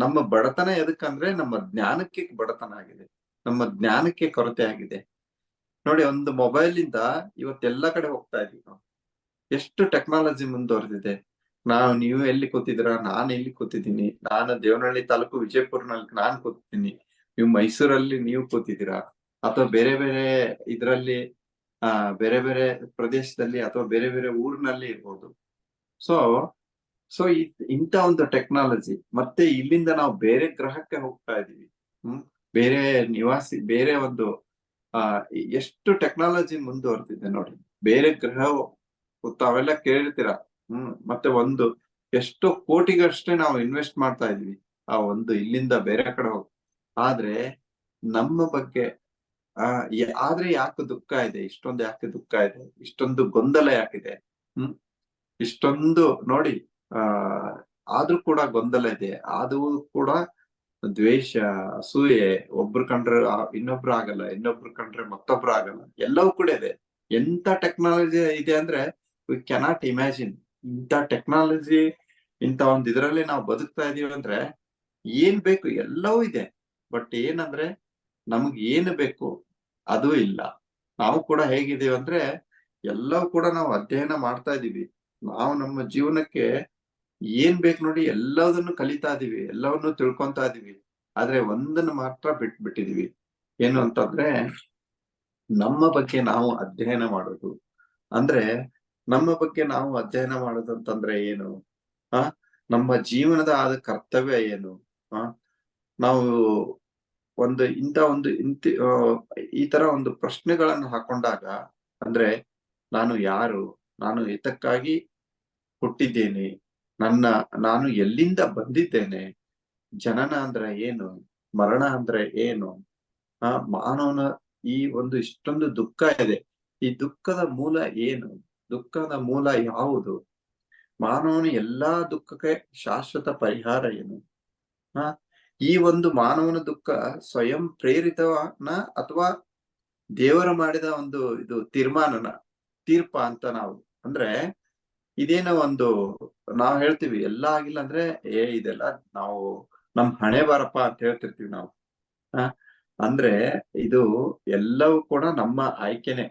ನಮ್ಮ ಬಡತನ ಎದಕ್ಕಂದ್ರೆ ನಮ್ಮ ಜ್ಞಾನಕ್ಕೆ ಬಡತನ ಆಗಿದೆ, ನಮ್ಮ ಜ್ಞಾನಕ್ಕೆ ಕೊರತೆ ಆಗಿದೆ. ನೋಡಿ, ಒಂದು ಮೊಬೈಲ್ ಇಂದ ಇವತ್ತೆಲ್ಲ ಕಡೆ ಹೋಗ್ತಾ ಇದೀವಿ ನಾವು. ಎಷ್ಟು ಟೆಕ್ನಾಲಜಿ ಮುಂದುವರೆದಿದೆ. ನೀವು ಎಲ್ಲಿ ಕೂತಿದ್ದೀರಾ, ನಾನು ಎಲ್ಲಿ ಕೂತಿದ್ದೀನಿ, ನಾನು ದೇವನಹಳ್ಳಿ ತಾಲೂಕು ವಿಜಯಪುರ್ನಲ್ಲಿ ನಾನು ಕೂತಿದ್ದೀನಿ, ನೀವು ಮೈಸೂರಲ್ಲಿ ನೀವು ಕೂತಿದ್ದೀರಾ, ಅಥವಾ ಬೇರೆ ಬೇರೆ ಇದ್ರಲ್ಲಿ ಬೇರೆ ಬೇರೆ ಪ್ರದೇಶದಲ್ಲಿ ಅಥವಾ ಬೇರೆ ಬೇರೆ ಊರಿನಲ್ಲಿ ಇರ್ಬೋದು. ಸೊ ಇಂಥ ಒಂದು ಟೆಕ್ನಾಲಜಿ, ಮತ್ತೆ ಇಲ್ಲಿಂದ ನಾವು ಬೇರೆ ಗ್ರಹಕ್ಕೆ ಹೋಗ್ತಾ ಇದೀವಿ. ಬೇರೆ ಒಂದು ಆ ಎಷ್ಟು ಟೆಕ್ನಾಲಜಿ ಮುಂದುವರೆದಿದೆ ನೋಡಿ. ಬೇರೆ ಗ್ರಹ ತಾವೆಲ್ಲ ಕೇಳಿರ್ತೀರ. ಮತ್ತೆ ಎಷ್ಟೋ ಕೋಟಿಗಷ್ಟೇ ನಾವು ಇನ್ವೆಸ್ಟ್ ಮಾಡ್ತಾ ಇದೀವಿ ಆ ಒಂದು ಇಲ್ಲಿಂದ ಬೇರೆ ಕಡೆ ಹೋಗಿ. ಆದ್ರೆ ನಮ್ಮ ಬಗ್ಗೆ ಆದ್ರೆ ಯಾಕೆ ದುಃಖ ಇದೆ, ಇಷ್ಟೊಂದು ಯಾಕೆ ದುಃಖ ಇದೆ, ಇಷ್ಟೊಂದು ಗೊಂದಲ ಯಾಕಿದೆ? ಇಷ್ಟೊಂದು ನೋಡಿ, ಆ ಆದ್ರೂ ಕೂಡ ಗೊಂದಲ ಇದೆ, ಆದ್ರೂ ಕೂಡ ದ್ವೇಷ, ಅಸೂಯೆ, ಒಬ್ರು ಕಂಡ್ರೆ ಇನ್ನೊಬ್ರು ಆಗಲ್ಲ, ಇನ್ನೊಬ್ರು ಕಂಡ್ರೆ ಮತ್ತೊಬ್ರು ಆಗಲ್ಲ, ಎಲ್ಲವೂ ಕೂಡ ಇದೆ. ಎಂತ ಟೆಕ್ನಾಲಜಿ ಇದೆ ಅಂದ್ರೆ ವಿ ಕೆನಾಟ್ ಇಮ್ಯಾಜಿನ್. ಇಂಥ ಟೆಕ್ನಾಲಜಿ, ಇಂಥ ಒಂದ್ ಇದ್ರಲ್ಲಿ ನಾವು ಬದುಕ್ತಾ ಇದೀವಿ ಅಂದ್ರೆ ಏನ್ ಬೇಕು ಎಲ್ಲವೂ ಇದೆ. ಬಟ್ ಏನಂದ್ರೆ ನಮ್ಗೆ ಏನು ಬೇಕು ಅದು ಇಲ್ಲ. ನಾವು ಕೂಡ ಹೇಗಿದ್ದೀವಿ ಅಂದ್ರೆ ಎಲ್ಲವೂ ಕೂಡ ನಾವು ಅಧ್ಯಯನ ಮಾಡ್ತಾ ಇದೀವಿ. ನಾವು ನಮ್ಮ ಜೀವನಕ್ಕೆ ಏನ್ ಬೇಕು ನೋಡಿ ಎಲ್ಲದನ್ನು ಕಲಿತಾ ಇದೀವಿ, ಎಲ್ಲವನ್ನೂ ತಿಳ್ಕೊಂತಾ ಇದೀವಿ. ಆದ್ರೆ ಒಂದನ್ನು ಮಾತ್ರ ಬಿಟ್ಟಿದೀವಿ. ಏನು ಅಂತಂದ್ರೆ ನಮ್ಮ ಬಗ್ಗೆ ನಾವು ಅಧ್ಯಯನ ಮಾಡೋದು. ಅಂದ್ರೆ ನಮ್ಮ ಬಗ್ಗೆ ನಾವು ಅಧ್ಯಯನ ಮಾಡೋದು ಅಂತಂದ್ರೆ ಏನು? ನಮ್ಮ ಜೀವನದ ಆದ ಕರ್ತವ್ಯ ಏನು? ನಾವು ಈ ತರ ಒಂದು ಪ್ರಶ್ನೆಗಳನ್ನು ಹಾಕೊಂಡಾಗ, ಅಂದ್ರೆ ನಾನು ಯಾರು? ನಾನು ಏತಕ್ಕಾಗಿ ಹುಟ್ಟಿದ್ದೇನೆ? ನಾನು ಎಲ್ಲಿಂದ ಬಂದಿದ್ದೇನೆ? ಜನನ ಅಂದ್ರೆ ಏನು? ಮರಣ ಅಂದ್ರೆ ಏನು? ಮಾನವನ ಈ ಇಷ್ಟೊಂದು ದುಃಖ ಇದೆ. ಈ ದುಃಖದ ಮೂಲ ಏನು? ದುಃಖದ ಮೂಲ ಯಾವುದು? ಮಾನವನ ಎಲ್ಲಾ ದುಃಖಕ್ಕೆ ಶಾಶ್ವತ ಪರಿಹಾರ ಏನು? ಈ ಮಾನವನ ದುಃಖ ಸ್ವಯಂ ಪ್ರೇರಿತವನ ಅಥವಾ ದೇವರು ಮಾಡಿದ ಇದು ತೀರ್ಪ ಅಂತ ನಾವು ಅಂದ್ರೆ ಇದೇನೋ ನಾವ್ ಹೇಳ್ತೀವಿ ಎಲ್ಲಾ ಆಗಿಲ್ಲ ಅಂದ್ರೆ ಇದೆಲ್ಲ ನಾವು ನಮ್ ಹಣೆ ಬಾರಪ್ಪ ಅಂತ ಹೇಳ್ತಿರ್ತೀವಿ ನಾವು. ಅಂದ್ರೆ ಇದು ಎಲ್ಲವೂ ಕೂಡ ನಮ್ಮ ಆಯ್ಕೆನೆ.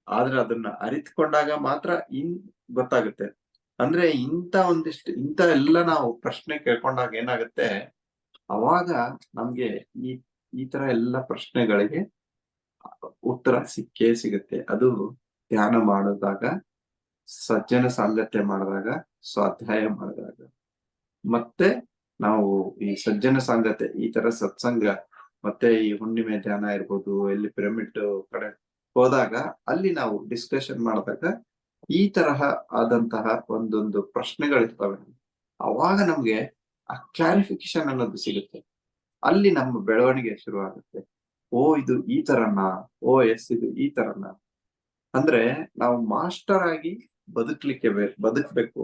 ಆದ್ರೆ ಅದನ್ನ ಅರಿತುಕೊಂಡಾಗ ಮಾತ್ರ ಗೊತ್ತಾಗುತ್ತೆ. ಅಂದ್ರೆ ಇಂಥ ಎಲ್ಲ ನಾವು ಪ್ರಶ್ನೆ ಕೇಳ್ಕೊಂಡಾಗ ಏನಾಗುತ್ತೆ, ಅವಾಗ ನಮ್ಗೆ ಈ ತರ ಎಲ್ಲ ಪ್ರಶ್ನೆಗಳಿಗೆ ಉತ್ತರ ಸಿಕ್ಕೇ ಸಿಗುತ್ತೆ. ಅದು ಧ್ಯಾನ ಮಾಡಿದಾಗ, ಸಜ್ಜನ ಸಾಂಗತ್ಯ ಮಾಡಿದಾಗ, ಸ್ವಾಧ್ಯಾಯ ಮಾಡಿದಾಗ, ಮತ್ತೆ ನಾವು ಈ ಸಜ್ಜನ ಸಾಂಗತ್ಯ, ಈ ತರ ಸತ್ಸಂಗ, ಮತ್ತೆ ಈ ಹುಣ್ಣಿಮೆ ಧ್ಯಾನ ಇರ್ಬೋದು, ಇಲ್ಲಿ ಪಿರಮಿಡ್ ಕಡೆ ಹೋದಾಗ ಅಲ್ಲಿ ನಾವು ಡಿಸ್ಕಷನ್ ಮಾಡಿದಾಗ ಈ ತರಹ ಆದಂತಹ ಒಂದೊಂದು ಪ್ರಶ್ನೆಗಳಿರ್ತವೆ. ಅವಾಗ ನಮ್ಗೆ ಆ ಕ್ಲಾರಿಫಿಕೇಶನ್ ಅನ್ನೋದು ಸಿಗುತ್ತೆ. ಅಲ್ಲಿ ನಮ್ಮ ಬೆಳವಣಿಗೆ ಶುರು ಆಗುತ್ತೆ. ಇದು ಈ ತರನಾ? ಎಸ್, ಇದು ಈ ತರನಾ? ಅಂದ್ರೆ ನಾವು ಮಾಸ್ಟರ್ ಆಗಿ ಬದುಕ್ಬೇಕು.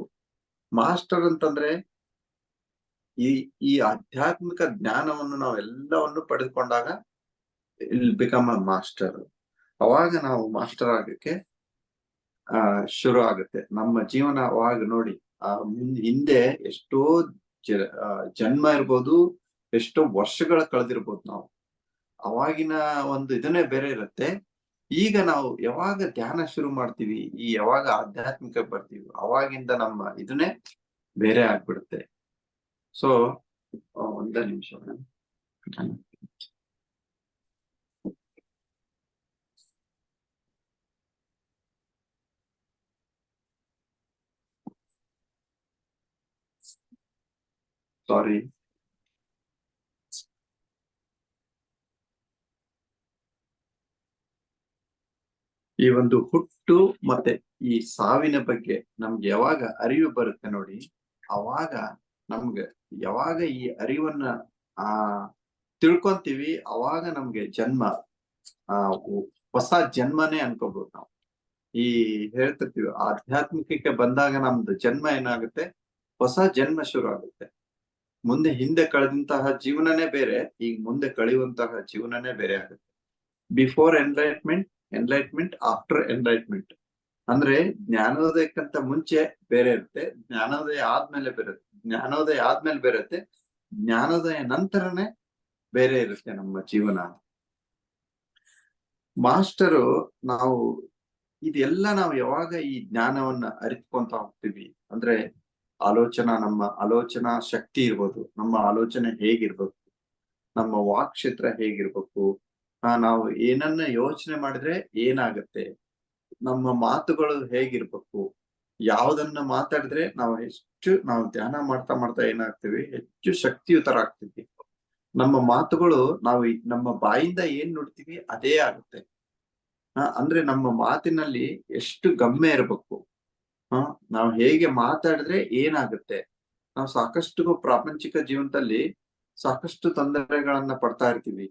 ಮಾಸ್ಟರ್ ಅಂತಂದ್ರೆ ಈ ಆಧ್ಯಾತ್ಮಿಕ ಜ್ಞಾನವನ್ನು ನಾವೆಲ್ಲವನ್ನು ಪಡೆದುಕೊಂಡಾಗ ಇಲ್ ಬಿಕಮ್ ಅ ಮಾಸ್ಟರ್. ಅವಾಗ ನಾವು ಮಾಸ್ಟರ್ ಆಗಕ್ಕೆ ಶುರು ಆಗುತ್ತೆ ನಮ್ಮ ಜೀವನ. ಅವಾಗ ನೋಡಿ, ಹಿಂದೆ ಎಷ್ಟೋ ಜನ್ಮ ಇರ್ಬೋದು, ಎಷ್ಟೋ ವರ್ಷಗಳ ಕಳೆದಿರ್ಬೋದು ನಾವು. ಅವಾಗಿನ ಇದನ್ನೇ ಬೇರೆ ಇರುತ್ತೆ. ಈಗ ನಾವು ಯಾವಾಗ ಧ್ಯಾನ ಶುರು ಮಾಡ್ತೀವಿ, ಯಾವಾಗ ಆಧ್ಯಾತ್ಮಿಕ ಬರ್ತೀವಿ, ಅವಾಗಿಂದ ನಮ್ಮ ಇದನ್ನೇ ಬೇರೆ ಆಗ್ಬಿಡುತ್ತೆ. ಸೊ ಒಂದೇ ನಿಮಿಷ. ಸಾರಿ. ಈ ಹುಟ್ಟು ಮತ್ತೆ ಈ ಸಾವಿನ ಬಗ್ಗೆ ನಮ್ಗೆ ಯಾವಾಗ ಅರಿವು ಬರುತ್ತೆ ನೋಡಿ, ಅವಾಗ ನಮ್ಗೆ ಯಾವಾಗ ಈ ಅರಿವನ್ನ ತಿಳ್ಕೊಂತೀವಿ, ಅವಾಗ ನಮ್ಗೆ ಹೊಸ ಜನ್ಮನೇ ಅನ್ಕೋಬಹುದು ನಾವು. ಹೇಳ್ತಿರ್ತೀವಿ ಆಧ್ಯಾತ್ಮಿಕಕ್ಕೆ ಬಂದಾಗ ನಮ್ದು ಜನ್ಮ ಏನಾಗುತ್ತೆ, ಹೊಸ ಜನ್ಮ ಶುರು ಆಗುತ್ತೆ. ಹಿಂದೆ ಕಳೆದಂತಹ ಜೀವನನೇ ಬೇರೆ, ಈಗ ಮುಂದೆ ಕಳೆಯುವಂತಹ ಜೀವನನೇ ಬೇರೆ ಆಗುತ್ತೆ. Before enlightenment, after enlightenment. ಅಂದ್ರೆ ಜ್ಞಾನೋದಯಕ್ಕಿಂತ ಮುಂಚೆ ಬೇರೆ ಇರುತ್ತೆ, ಜ್ಞಾನೋದಯ ಆದ್ಮೇಲೆ ಬೇರೆ ಇರುತ್ತೆ, ಜ್ಞಾನೋದಯ ನಂತರನೇ ಬೇರೆ ಇರುತ್ತೆ ನಮ್ಮ ಜೀವನ. ಮಾಸ್ಟರು ಇದೆಲ್ಲ ನಾವು ಯಾವಾಗ ಈ ಜ್ಞಾನವನ್ನ ಅರಿತುಕೊಂತ ಹೋಗ್ತೀವಿ ಅಂದ್ರೆ, ನಮ್ಮ ಆಲೋಚನಾ ಶಕ್ತಿ ಇರ್ಬೋದು, ನಮ್ಮ ಆಲೋಚನೆ ಹೇಗಿರ್ಬೇಕು, ನಮ್ಮ ವಾಕ್ ಕ್ಷೇತ್ರ ಹೇಗಿರ್ಬೇಕು, ನಾವು ಏನನ್ನ ಯೋಚನೆ ಮಾಡಿದ್ರೆ ಏನಾಗತ್ತೆ, ನಮ್ಮ ಮಾತುಗಳು ಹೇಗಿರ್ಬೇಕು, ಯಾವುದನ್ನ ಮಾತಾಡಿದ್ರೆ ನಾವು ಧ್ಯಾನ ಮಾಡ್ತಾ ಏನಾಗ್ತೀವಿ, ಹೆಚ್ಚು ಶಕ್ತಿಯುತರಾಗ್ತೀವಿ. ನಮ್ಮ ಮಾತುಗಳು ನಾವು ನಮ್ಮ ಬಾಯಿಂದ ಏನ್ ನುಡ್ತೀವಿ ಅದೇ ಆಗುತ್ತೆ. ಅಂದ್ರೆ ನಮ್ಮ ಮಾತಿನಲ್ಲಿ ಎಷ್ಟು ಗಮ್ಯ ಇರಬೇಕು. ನಾವು ಹೇಗೆ ಮಾತಾಡಿದ್ರೆ ಏನಾಗುತ್ತೆ. ನಾವು ಸಾಕಷ್ಟು ಪ್ರಾಪಂಚಿಕ ಜೀವನದಲ್ಲಿ ಸಾಕಷ್ಟು ತೊಂದರೆಗಳನ್ನ ಪಡ್ತಾ ಇರ್ತೀವಿ.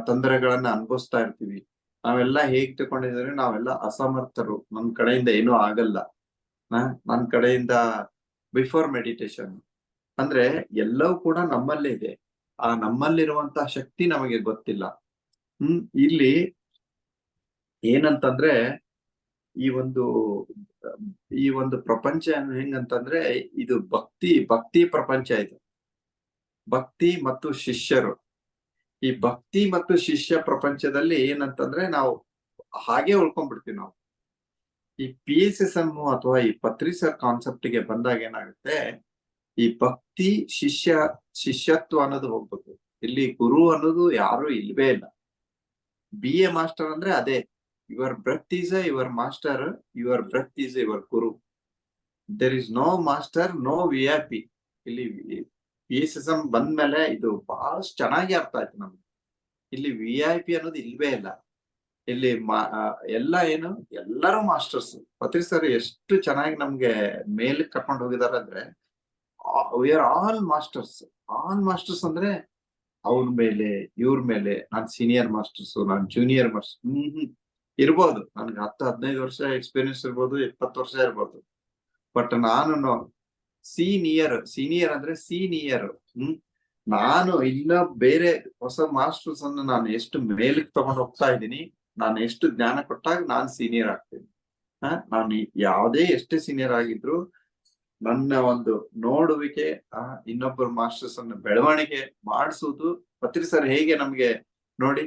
ತೊಂದರೆಗಳನ್ನ ಅನುಭವಿಸ್ತಾ ಇರ್ತೀವಿ. ನಾವೆಲ್ಲ ಹೇಗ್ ತಕೊಂಡಿದ್ರೆ ನಾವೆಲ್ಲ ಅಸಮರ್ಥರು, ನಮ್ ಕಡೆಯಿಂದ ಏನೂ ಆಗಲ್ಲ. ನನ್ ಕಡೆಯಿಂದ ಬಿಫೋರ್ ಮೆಡಿಟೇಷನ್ ಅಂದ್ರೆ ಎಲ್ಲವೂ ಕೂಡ ನಮ್ಮಲ್ಲೇ ಇದೆ. ಆ ನಮ್ಮಲ್ಲಿರುವಂತಹ ಶಕ್ತಿ ನಮಗೆ ಗೊತ್ತಿಲ್ಲ. ಇಲ್ಲಿ ಏನಂತಂದ್ರೆ ಈ ಒಂದು ಈ ಒಂದು ಪ್ರಪಂಚ ಹೆಂಗಂತಂದ್ರೆ ಇದು ಭಕ್ತಿ ಪ್ರಪಂಚ ಇದು. ಭಕ್ತಿ ಮತ್ತು ಶಿಷ್ಯರು. ಈ ಭಕ್ತಿ ಮತ್ತು ಶಿಷ್ಯ ಪ್ರಪಂಚದಲ್ಲಿ ಏನಂತಂದ್ರೆ ನಾವು ಹಾಗೆ ಉಳ್ಕೊಂಡ್ಬಿಡ್ತೀವಿ ನಾವು. ಈ PSSM ಅಥವಾ ಈ ಪತ್ರಿಸರ್ ಕಾನ್ಸೆಪ್ಟ್ ಗೆ ಬಂದಾಗ ಏನಾಗುತ್ತೆ, ಈ ಭಕ್ತಿ ಶಿಷ್ಯತ್ವ ಅನ್ನೋದು ಹೋಗ್ಬೇಕು. ಇಲ್ಲಿ ಗುರು ಅನ್ನೋದು ಯಾರು ಇಲ್ವೇ ಇಲ್ಲ. BA ಮಾಸ್ಟರ್ ಅಂದ್ರೆ ಅದೇ, your breath is your master, your breath is your guru. There is no master, no VIP. ಇಲ್ಲಿ PSSM ಬಂದ್ಮೇಲೆ ಇದು ಬಹಳಷ್ಟು ಚೆನ್ನಾಗಿ ಅರ್ಥ ಆಯ್ತು ನಮ್ಗೆ. ಇಲ್ಲಿ VIP ಅನ್ನೋದು ಇಲ್ವೇ ಇಲ್ಲ. ಇಲ್ಲಿ ಎಲ್ಲ ಏನು ಎಲ್ಲರೂ ಮಾಸ್ಟರ್ಸ್. ಪತ್ರಿ ಸರ್ ಎಷ್ಟು ಚೆನ್ನಾಗಿ ನಮ್ಗೆ ಮೇಲಕ್ಕೆ ಕರ್ಕೊಂಡು ಹೋಗಿದಾರೆ ಅಂದ್ರೆ, we are all masters. All masters ಅಂದ್ರೆ ಅವ್ರ ಮೇಲೆ ಇವ್ರ ಮೇಲೆ ನಾನ್ ಸೀನಿಯರ್ ಮಾಸ್ಟರ್ಸ್, ನಾನ್ ಜೂನಿಯರ್ ಮಾಸ್ಟರ್ ಇರ್ಬೋದು. ನನ್ಗೆ 10-15 ವರ್ಷ ಎಕ್ಸ್ಪೀರಿಯನ್ಸ್ ಇರ್ಬೋದು, 20 ವರ್ಷ ಇರ್ಬೋದು. ಬಟ್ ನಾನು ಸೀನಿಯರ್ ಅಂದ್ರೆ ಸೀನಿಯರ್. ನಾನು ಇನ್ನ ಬೇರೆ ಹೊಸ ಮಾಸ್ಟರ್ಸ್ ಅನ್ನು ನಾನು ಎಷ್ಟು ಮೇಲಕ್ಕೆ ತಗೊಂಡು ಹೋಗ್ತಾ ಇದ್ದೀನಿ, ನಾನು ಎಷ್ಟು ಜ್ಞಾನ ಕೊಟ್ಟಾಗ ನಾನು ಸೀನಿಯರ್ ಆಗ್ತೀನಿ. ನಾನು ಯಾವುದೇ ಎಷ್ಟೇ ಸೀನಿಯರ್ ಆಗಿದ್ರು ನನ್ನ ಒಂದು ನೋಡುವಿಕೆ ಇನ್ನೊಬ್ಬರ ಮಾಸ್ಟರ್ಸ್ ಅನ್ನು ಬೆಳವಣಿಗೆ ಮಾಡಿಸುವುದು. ಪತ್ರಿ ಸರ್ ಹೇಗೆ ನಮ್ಗೆ ನೋಡಿ,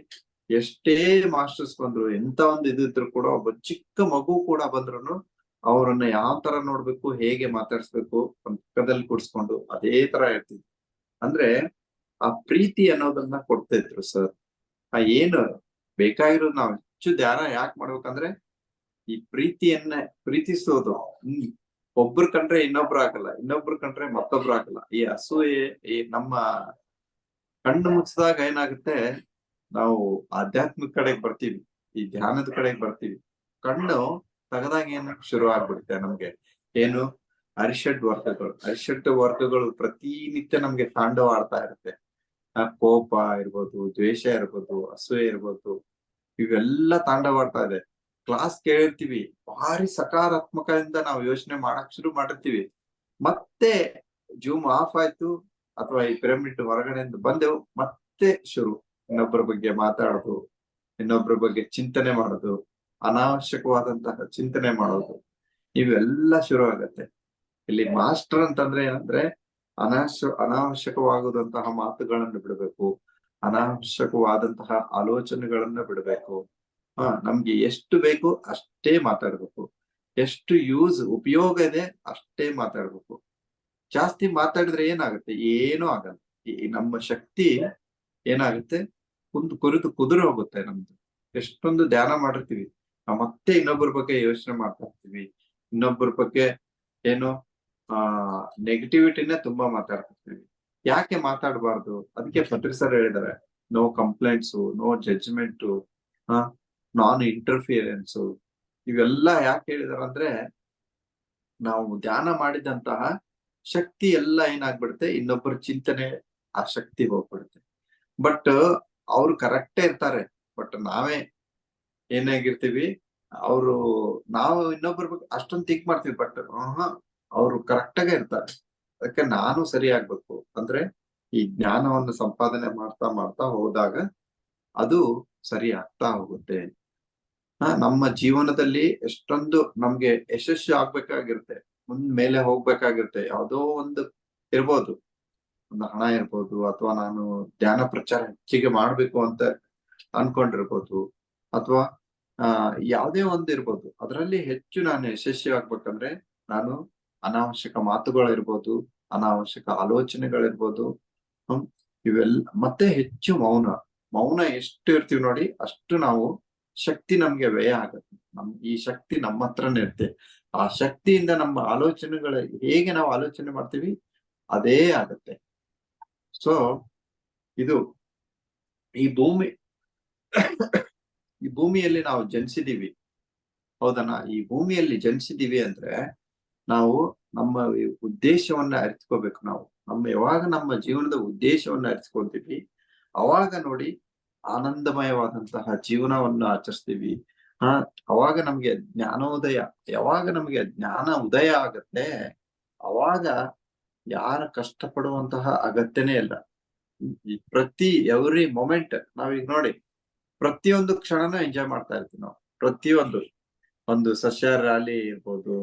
ಎಷ್ಟೇ ಮಾಸ್ಟರ್ಸ್ ಬಂದ್ರು, ಎಂತ ಒಂದು ಇದಿದ್ರು ಕೂಡ, ಒಬ್ಬ ಚಿಕ್ಕ ಮಗು ಕೂಡ ಬಂದ್ರು ಅವ್ರನ್ನ ಯಾವ ತರ ನೋಡ್ಬೇಕು, ಹೇಗೆ ಮಾತಾಡ್ಸ್ಬೇಕು, ಪಕ್ಕದಲ್ಲಿ ಕೂಡ್ಸ್ಕೊಂಡು ಅದೇ ತರ ಇರ್ತಿದ್ರು. ಅಂದ್ರೆ ಆ ಪ್ರೀತಿ ಅನ್ನೋದನ್ನ ಕೊಡ್ತಾ ಇದ್ರು ಸರ್. ಏನು ಬೇಕಾಗಿರೋದು ನಾವು ಹೆಚ್ಚು ಧ್ಯಾನ ಯಾಕೆ ಮಾಡ್ಬೇಕಂದ್ರೆ ಈ ಪ್ರೀತಿಯನ್ನ ಪ್ರೀತಿಸೋದು. ಒಬ್ರು ಕಂಡ್ರೆ ಇನ್ನೊಬ್ರು ಆಗಲ್ಲ, ಇನ್ನೊಬ್ರು ಕಂಡ್ರೆ ಮತ್ತೊಬ್ರು ಆಗಲ್ಲ. ಈ ಅಸೂಯೆ ಈ ನಮ್ಮ ಕಣ್ಣು ಮುಚ್ಚಿದಾಗ ಏನಾಗುತ್ತೆ, ನಾವು ಆಧ್ಯಾತ್ಮಿಕ ಕಡೆಗೆ ಬರ್ತೀವಿ, ಈ ಧ್ಯಾನದ ಕಡೆಗೆ ಬರ್ತೀವಿ. ಕಣ್ಣು ತೆಗೆದಾಗ ಏನು ಶುರು ಆಗ್ಬಿಡುತ್ತೆ ನಮ್ಗೆ, ಏನು ಅರಿಷಡ್ ವರ್ಗಗಳು ಪ್ರತಿನಿತ್ಯ ನಮ್ಗೆ ತಾಂಡವ ಆಡ್ತಾ ಇರುತ್ತೆ. ಕೋಪ ಇರ್ಬೋದು, ದ್ವೇಷ ಇರ್ಬೋದು, ಅಸೂಯೆ ಇರ್ಬೋದು, ಇವೆಲ್ಲ ತಾಂಡವಾಡ್ತಾ ಇದೆ. ಕ್ಲಾಸ್ ಕೇಳಿರ್ತೀವಿ, ಭಾರಿ ಸಕಾರಾತ್ಮಕದಿಂದ ನಾವು ಯೋಚನೆ ಮಾಡಕ್ ಶುರು ಮಾಡಿರ್ತೀವಿ. ಮತ್ತೆ ಜೂಮ್ ಆಫ್ ಆಯ್ತು ಅಥವಾ ಈ ಪಿರಮಿಡ್ ಹೊರಗಡೆಯಿಂದ ಬಂದೆವು, ಮತ್ತೆ ಶುರು ಇನ್ನೊಬ್ಬರ ಬಗ್ಗೆ ಮಾತಾಡೋದು, ಇನ್ನೊಬ್ಬರ ಬಗ್ಗೆ ಚಿಂತನೆ ಮಾಡೋದು, ಅನಾವಶ್ಯಕವಾದಂತಹ ಚಿಂತನೆ ಮಾಡೋದು, ಇವೆಲ್ಲ ಶುರು ಆಗತ್ತೆ. ಇಲ್ಲಿ ಮಾಸ್ಟರ್ ಅಂತಂದ್ರೆ ಏನಂದ್ರೆ ಅನಾವಶ್ಯಕವಾಗುದಂತಹ ಮಾತುಗಳನ್ನು ಬಿಡಬೇಕು, ಅನಾವಶ್ಯಕವಾದಂತಹ ಆಲೋಚನೆಗಳನ್ನ ಬಿಡಬೇಕು. ನಮ್ಗೆ ಎಷ್ಟು ಬೇಕು ಅಷ್ಟೇ ಮಾತಾಡ್ಬೇಕು, ಎಷ್ಟು ಉಪಯೋಗ ಇದೆ ಅಷ್ಟೇ ಮಾತಾಡ್ಬೇಕು. ಜಾಸ್ತಿ ಮಾತಾಡಿದ್ರೆ ಏನಾಗುತ್ತೆ, ಏನೂ ಆಗಲ್ಲ. ಈ ನಮ್ಮ ಶಕ್ತಿ ಏನಾಗುತ್ತೆ, ಕುದುರೆ ಹೋಗುತ್ತೆ ನಮ್ದು. ಎಷ್ಟೊಂದು ಧ್ಯಾನ ಮಾಡಿರ್ತೀವಿ, ನಾವು ಮತ್ತೆ ಇನ್ನೊಬ್ಬರ ಬಗ್ಗೆ ಯೋಚನೆ ಮಾಡ್ತಾ ಇರ್ತೀವಿ, ಇನ್ನೊಬ್ಬರ ಬಗ್ಗೆ ಏನು ನೆಗೆಟಿವಿಟಿನೇ ತುಂಬಾ ಮಾತಾಡ್ತಿರ್ತೀವಿ. ಯಾಕೆ ಮಾತಾಡಬಾರ್ದು? ಅದಕ್ಕೆ ಪತ್ರಿ ಸರ್ ಹೇಳಿದ್ದಾರೆ, ನೋ ಕಂಪ್ಲೇಂಟ್ಸು, ನೋ ಜಡ್ಜ್ಮೆಂಟು, ನಾನ್ ಇಂಟರ್ಫಿಯರೆನ್ಸು. ಇವೆಲ್ಲ ಯಾಕೆ ಹೇಳಿದಾರೆ ಅಂದ್ರೆ, ನಾವು ಧ್ಯಾನ ಮಾಡಿದಂತಹ ಶಕ್ತಿ ಎಲ್ಲ ಏನಾಗ್ಬಿಡುತ್ತೆ, ಇನ್ನೊಬ್ಬರ ಚಿಂತನೆ ಆ ಶಕ್ತಿ ಹೋಗ್ಬಿಡುತ್ತೆ. ಬಟ್ ಅವ್ರು ಕರೆಕ್ಟೇ ಇರ್ತಾರೆ, ಬಟ್ ನಾವೇ ಏನಾಗಿರ್ತೀವಿ, ನಾವು ಇನ್ನೊಬ್ಬರ ಬಗ್ಗೆ ಅಷ್ಟೊಂದು ಥಿಂಕ್ ಮಾಡ್ತೀವಿ, ಬಟ್ ಅವ್ರು ಕರೆಕ್ಟ್ ಆಗೇ ಇರ್ತಾರೆ. ಅದಕ್ಕೆ ನಾನು ಸರಿ ಆಗ್ಬೇಕು ಅಂದ್ರೆ ಈ ಜ್ಞಾನವನ್ನು ಸಂಪಾದನೆ ಮಾಡ್ತಾ ಮಾಡ್ತಾ ಹೋದಾಗ ಅದು ಸರಿ ಆಗ್ತಾ ಹೋಗುತ್ತೆ. ನಮ್ಮ ಜೀವನದಲ್ಲಿ ಎಷ್ಟೊಂದು ನಮ್ಗೆ ಯಶಸ್ವಿ ಆಗ್ಬೇಕಾಗಿರುತ್ತೆ, ಮೇಲೆ ಹೋಗ್ಬೇಕಾಗಿರುತ್ತೆ. ಯಾವುದೋ ಒಂದು ಇರ್ಬೋದು, ಒಂದು ಹಣ ಇರ್ಬೋದು, ಅಥವಾ ನಾನು ಧ್ಯಾನ ಪ್ರಚಾರ ಹೆಚ್ಚಿಗೆ ಮಾಡ್ಬೇಕು ಅಂತ ಅನ್ಕೊಂಡಿರ್ಬೋದು, ಅಥವಾ ಯಾವುದೇ ಒಂದು ಇರ್ಬೋದು. ಅದರಲ್ಲಿ ಹೆಚ್ಚು ನಾನು ಯಶಸ್ವಿ ಆಗ್ಬೇಕಂದ್ರೆ ನಾನು ಅನಾವಶ್ಯಕ ಮಾತುಗಳಿರ್ಬೋದು, ಅನಾವಶ್ಯಕ ಆಲೋಚನೆಗಳಿರ್ಬೋದು, ಇವೆಲ್ಲ ಮತ್ತೆ ಹೆಚ್ಚು ಮೌನ ಎಷ್ಟು ಇರ್ತೀವಿ ನೋಡಿ, ಅಷ್ಟು ನಾವು ಶಕ್ತಿ ನಮ್ಗೆ ವ್ಯಯ ಆಗತ್ತೆ. ಈ ಶಕ್ತಿ ನಮ್ಮ ಹತ್ರನೇ ಇರುತ್ತೆ. ಆ ಶಕ್ತಿಯಿಂದ ನಮ್ಮ ಆಲೋಚನೆಗಳು ಹೇಗೆ ನಾವು ಆಲೋಚನೆ ಮಾಡ್ತೀವಿ ಅದೇ ಆಗತ್ತೆ. ಸೊ ಇದು ಈ ಭೂಮಿ ಈ ಭೂಮಿಯಲ್ಲಿ ನಾವು ಜನಿಸಿದೀವಿ, ಹೌದನಾ? ಈ ಭೂಮಿಯಲ್ಲಿ ಜನಿಸಿದೀವಿ ಅಂದ್ರೆ ನಾವು ನಮ್ಮ ಉದ್ದೇಶವನ್ನ ಅರಿತುಕೋಬೇಕು. ನಾವು ಯಾವಾಗ ನಮ್ಮ ಜೀವನದ ಉದ್ದೇಶವನ್ನ ಅರಿತುಕೊಳ್ತೀವಿ, ಅವಾಗ ನೋಡಿ ಆನಂದಮಯವಾದಂತಹ ಜೀವನವನ್ನು ಆಚರಿಸ್ತೀವಿ. ಅವಾಗ ನಮ್ಗೆ ಜ್ಞಾನೋದಯ, ಯಾವಾಗ ನಮ್ಗೆ ಜ್ಞಾನ ಉದಯ ಆಗತ್ತೆ, ಅವಾಗ ಯಾರ ಕಷ್ಟಪಡುವಂತಹ ಅಗತ್ಯನೇ ಇಲ್ಲ. ಪ್ರತಿ ಎವ್ರಿ ಮೊಮೆಂಟ್ ನಾವೀಗ ನೋಡಿ, ಪ್ರತಿಯೊಂದು ಕ್ಷಣನೂ ಎಂಜಾಯ್ ಮಾಡ್ತಾ ಇರ್ತೀವಿ ನಾವು. ಪ್ರತಿಯೊಂದು, ಒಂದು ಸಸ್ಯ ರ್ಯಾಲಿ ಇರ್ಬೋದು,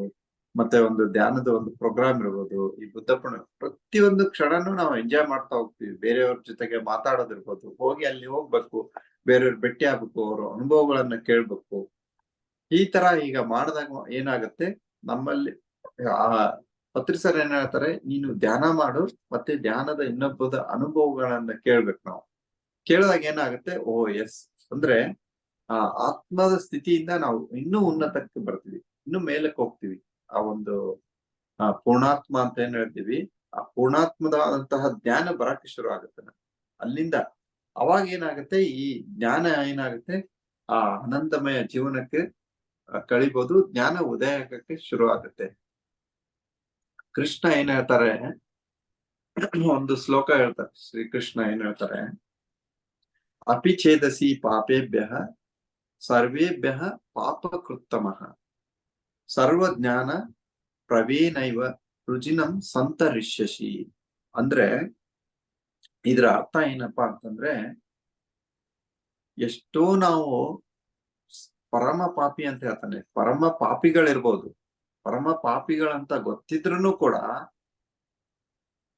ಮತ್ತೆ ಒಂದು ಧ್ಯಾನದ ಒಂದು ಪ್ರೋಗ್ರಾಮ್ ಇರ್ಬೋದು, ಈ ಬುದ್ಧ ಪೂರ್ಣಿಮೆ, ಪ್ರತಿಯೊಂದು ಕ್ಷಣನೂ ನಾವು ಎಂಜಾಯ್ ಮಾಡ್ತಾ ಹೋಗ್ತೀವಿ. ಬೇರೆಯವ್ರ ಜೊತೆಗೆ ಮಾತಾಡೋದಿರ್ಬೋದು, ಹೋಗಿ ಅಲ್ಲಿ ಹೋಗ್ಬೇಕು, ಬೇರೆಯವ್ರ ಭೇಟಿ ಆಗ್ಬೇಕು, ಅವ್ರ ಅನುಭವಗಳನ್ನ ಕೇಳ್ಬೇಕು. ಈ ತರ ಈಗ ಮಾಡಿದಾಗ ಏನಾಗತ್ತೆ, ನಮ್ಮಲ್ಲಿ ಆ ಪತ್ರಿಸರ್ ಏನ್ ಹೇಳ್ತಾರೆ, ನೀನು ಧ್ಯಾನ ಮಾಡು, ಮತ್ತೆ ಧ್ಯಾನದ ಇನ್ನೊಬ್ಬದ ಅನುಭವಗಳನ್ನ ಕೇಳ್ಬೇಕು. ನಾವು ಕೇಳಿದಾಗ ಏನಾಗುತ್ತೆ, ಓ ಎಸ್ ಅಂದ್ರೆ ಆ ಆತ್ಮದ ಸ್ಥಿತಿಯಿಂದ ನಾವು ಇನ್ನೂ ಉನ್ನತಕ್ಕೆ ಬರ್ತೀವಿ, ಇನ್ನು ಮೇಲಕ್ಕೆ ಹೋಗ್ತೀವಿ. ಆ ಒಂದು ಪೂರ್ಣಾತ್ಮ ಅಂತ ಏನ್ ಹೇಳ್ತೀವಿ, ಆ ಪೂರ್ಣಾತ್ಮದಂತಹ ಜ್ಞಾನ ಬರಕ್ಕೆ ಶುರು ಆಗುತ್ತೆ. ಅಲ್ಲಿಂದ ಅವಾಗ ಏನಾಗುತ್ತೆ, ಈ ಜ್ಞಾನ ಏನಾಗುತ್ತೆ, ಆ ಆನಂದಮಯ ಜೀವನಕ್ಕೆ ಕಳಿಬಹುದು, ಜ್ಞಾನ ಉದಯ ಆಗಕ್ಕೆ ಶುರು ಆಗುತ್ತೆ. ಕೃಷ್ಣ ಏನ್ ಹೇಳ್ತಾರೆ, ಒಂದು ಶ್ಲೋಕ ಹೇಳ್ತಾರೆ, ಶ್ರೀಕೃಷ್ಣ ಏನ್ ಹೇಳ್ತಾರೆ, ಅಪಿ ಛೇದಸಿ ಪಾಪೇಭ್ಯ ಸರ್ವೇಭ್ಯ ಪಾಪ ಕೃತ್ತಮಃ ಸರ್ವಜ್ಞಾನ ಪ್ರವೇನೈವ ರುಜಿನಂ ಸಂತರಿಷ್ಯಸಿ. ಅಂದ್ರೆ ಇದ್ರ ಅರ್ಥ ಏನಪ್ಪಾ ಅಂತಂದ್ರೆ, ಎಷ್ಟೋ ನಾವು ಪರಮ ಪಾಪಿ ಅಂತ ಹೇಳ್ತಾನೆ, ಪರಮ ಪಾಪಿಗಳಿರ್ಬೋದು, ಪರಮ ಪಾಪಿಗಳಂತ ಗೊತ್ತಿದ್ರೂ ಕೂಡ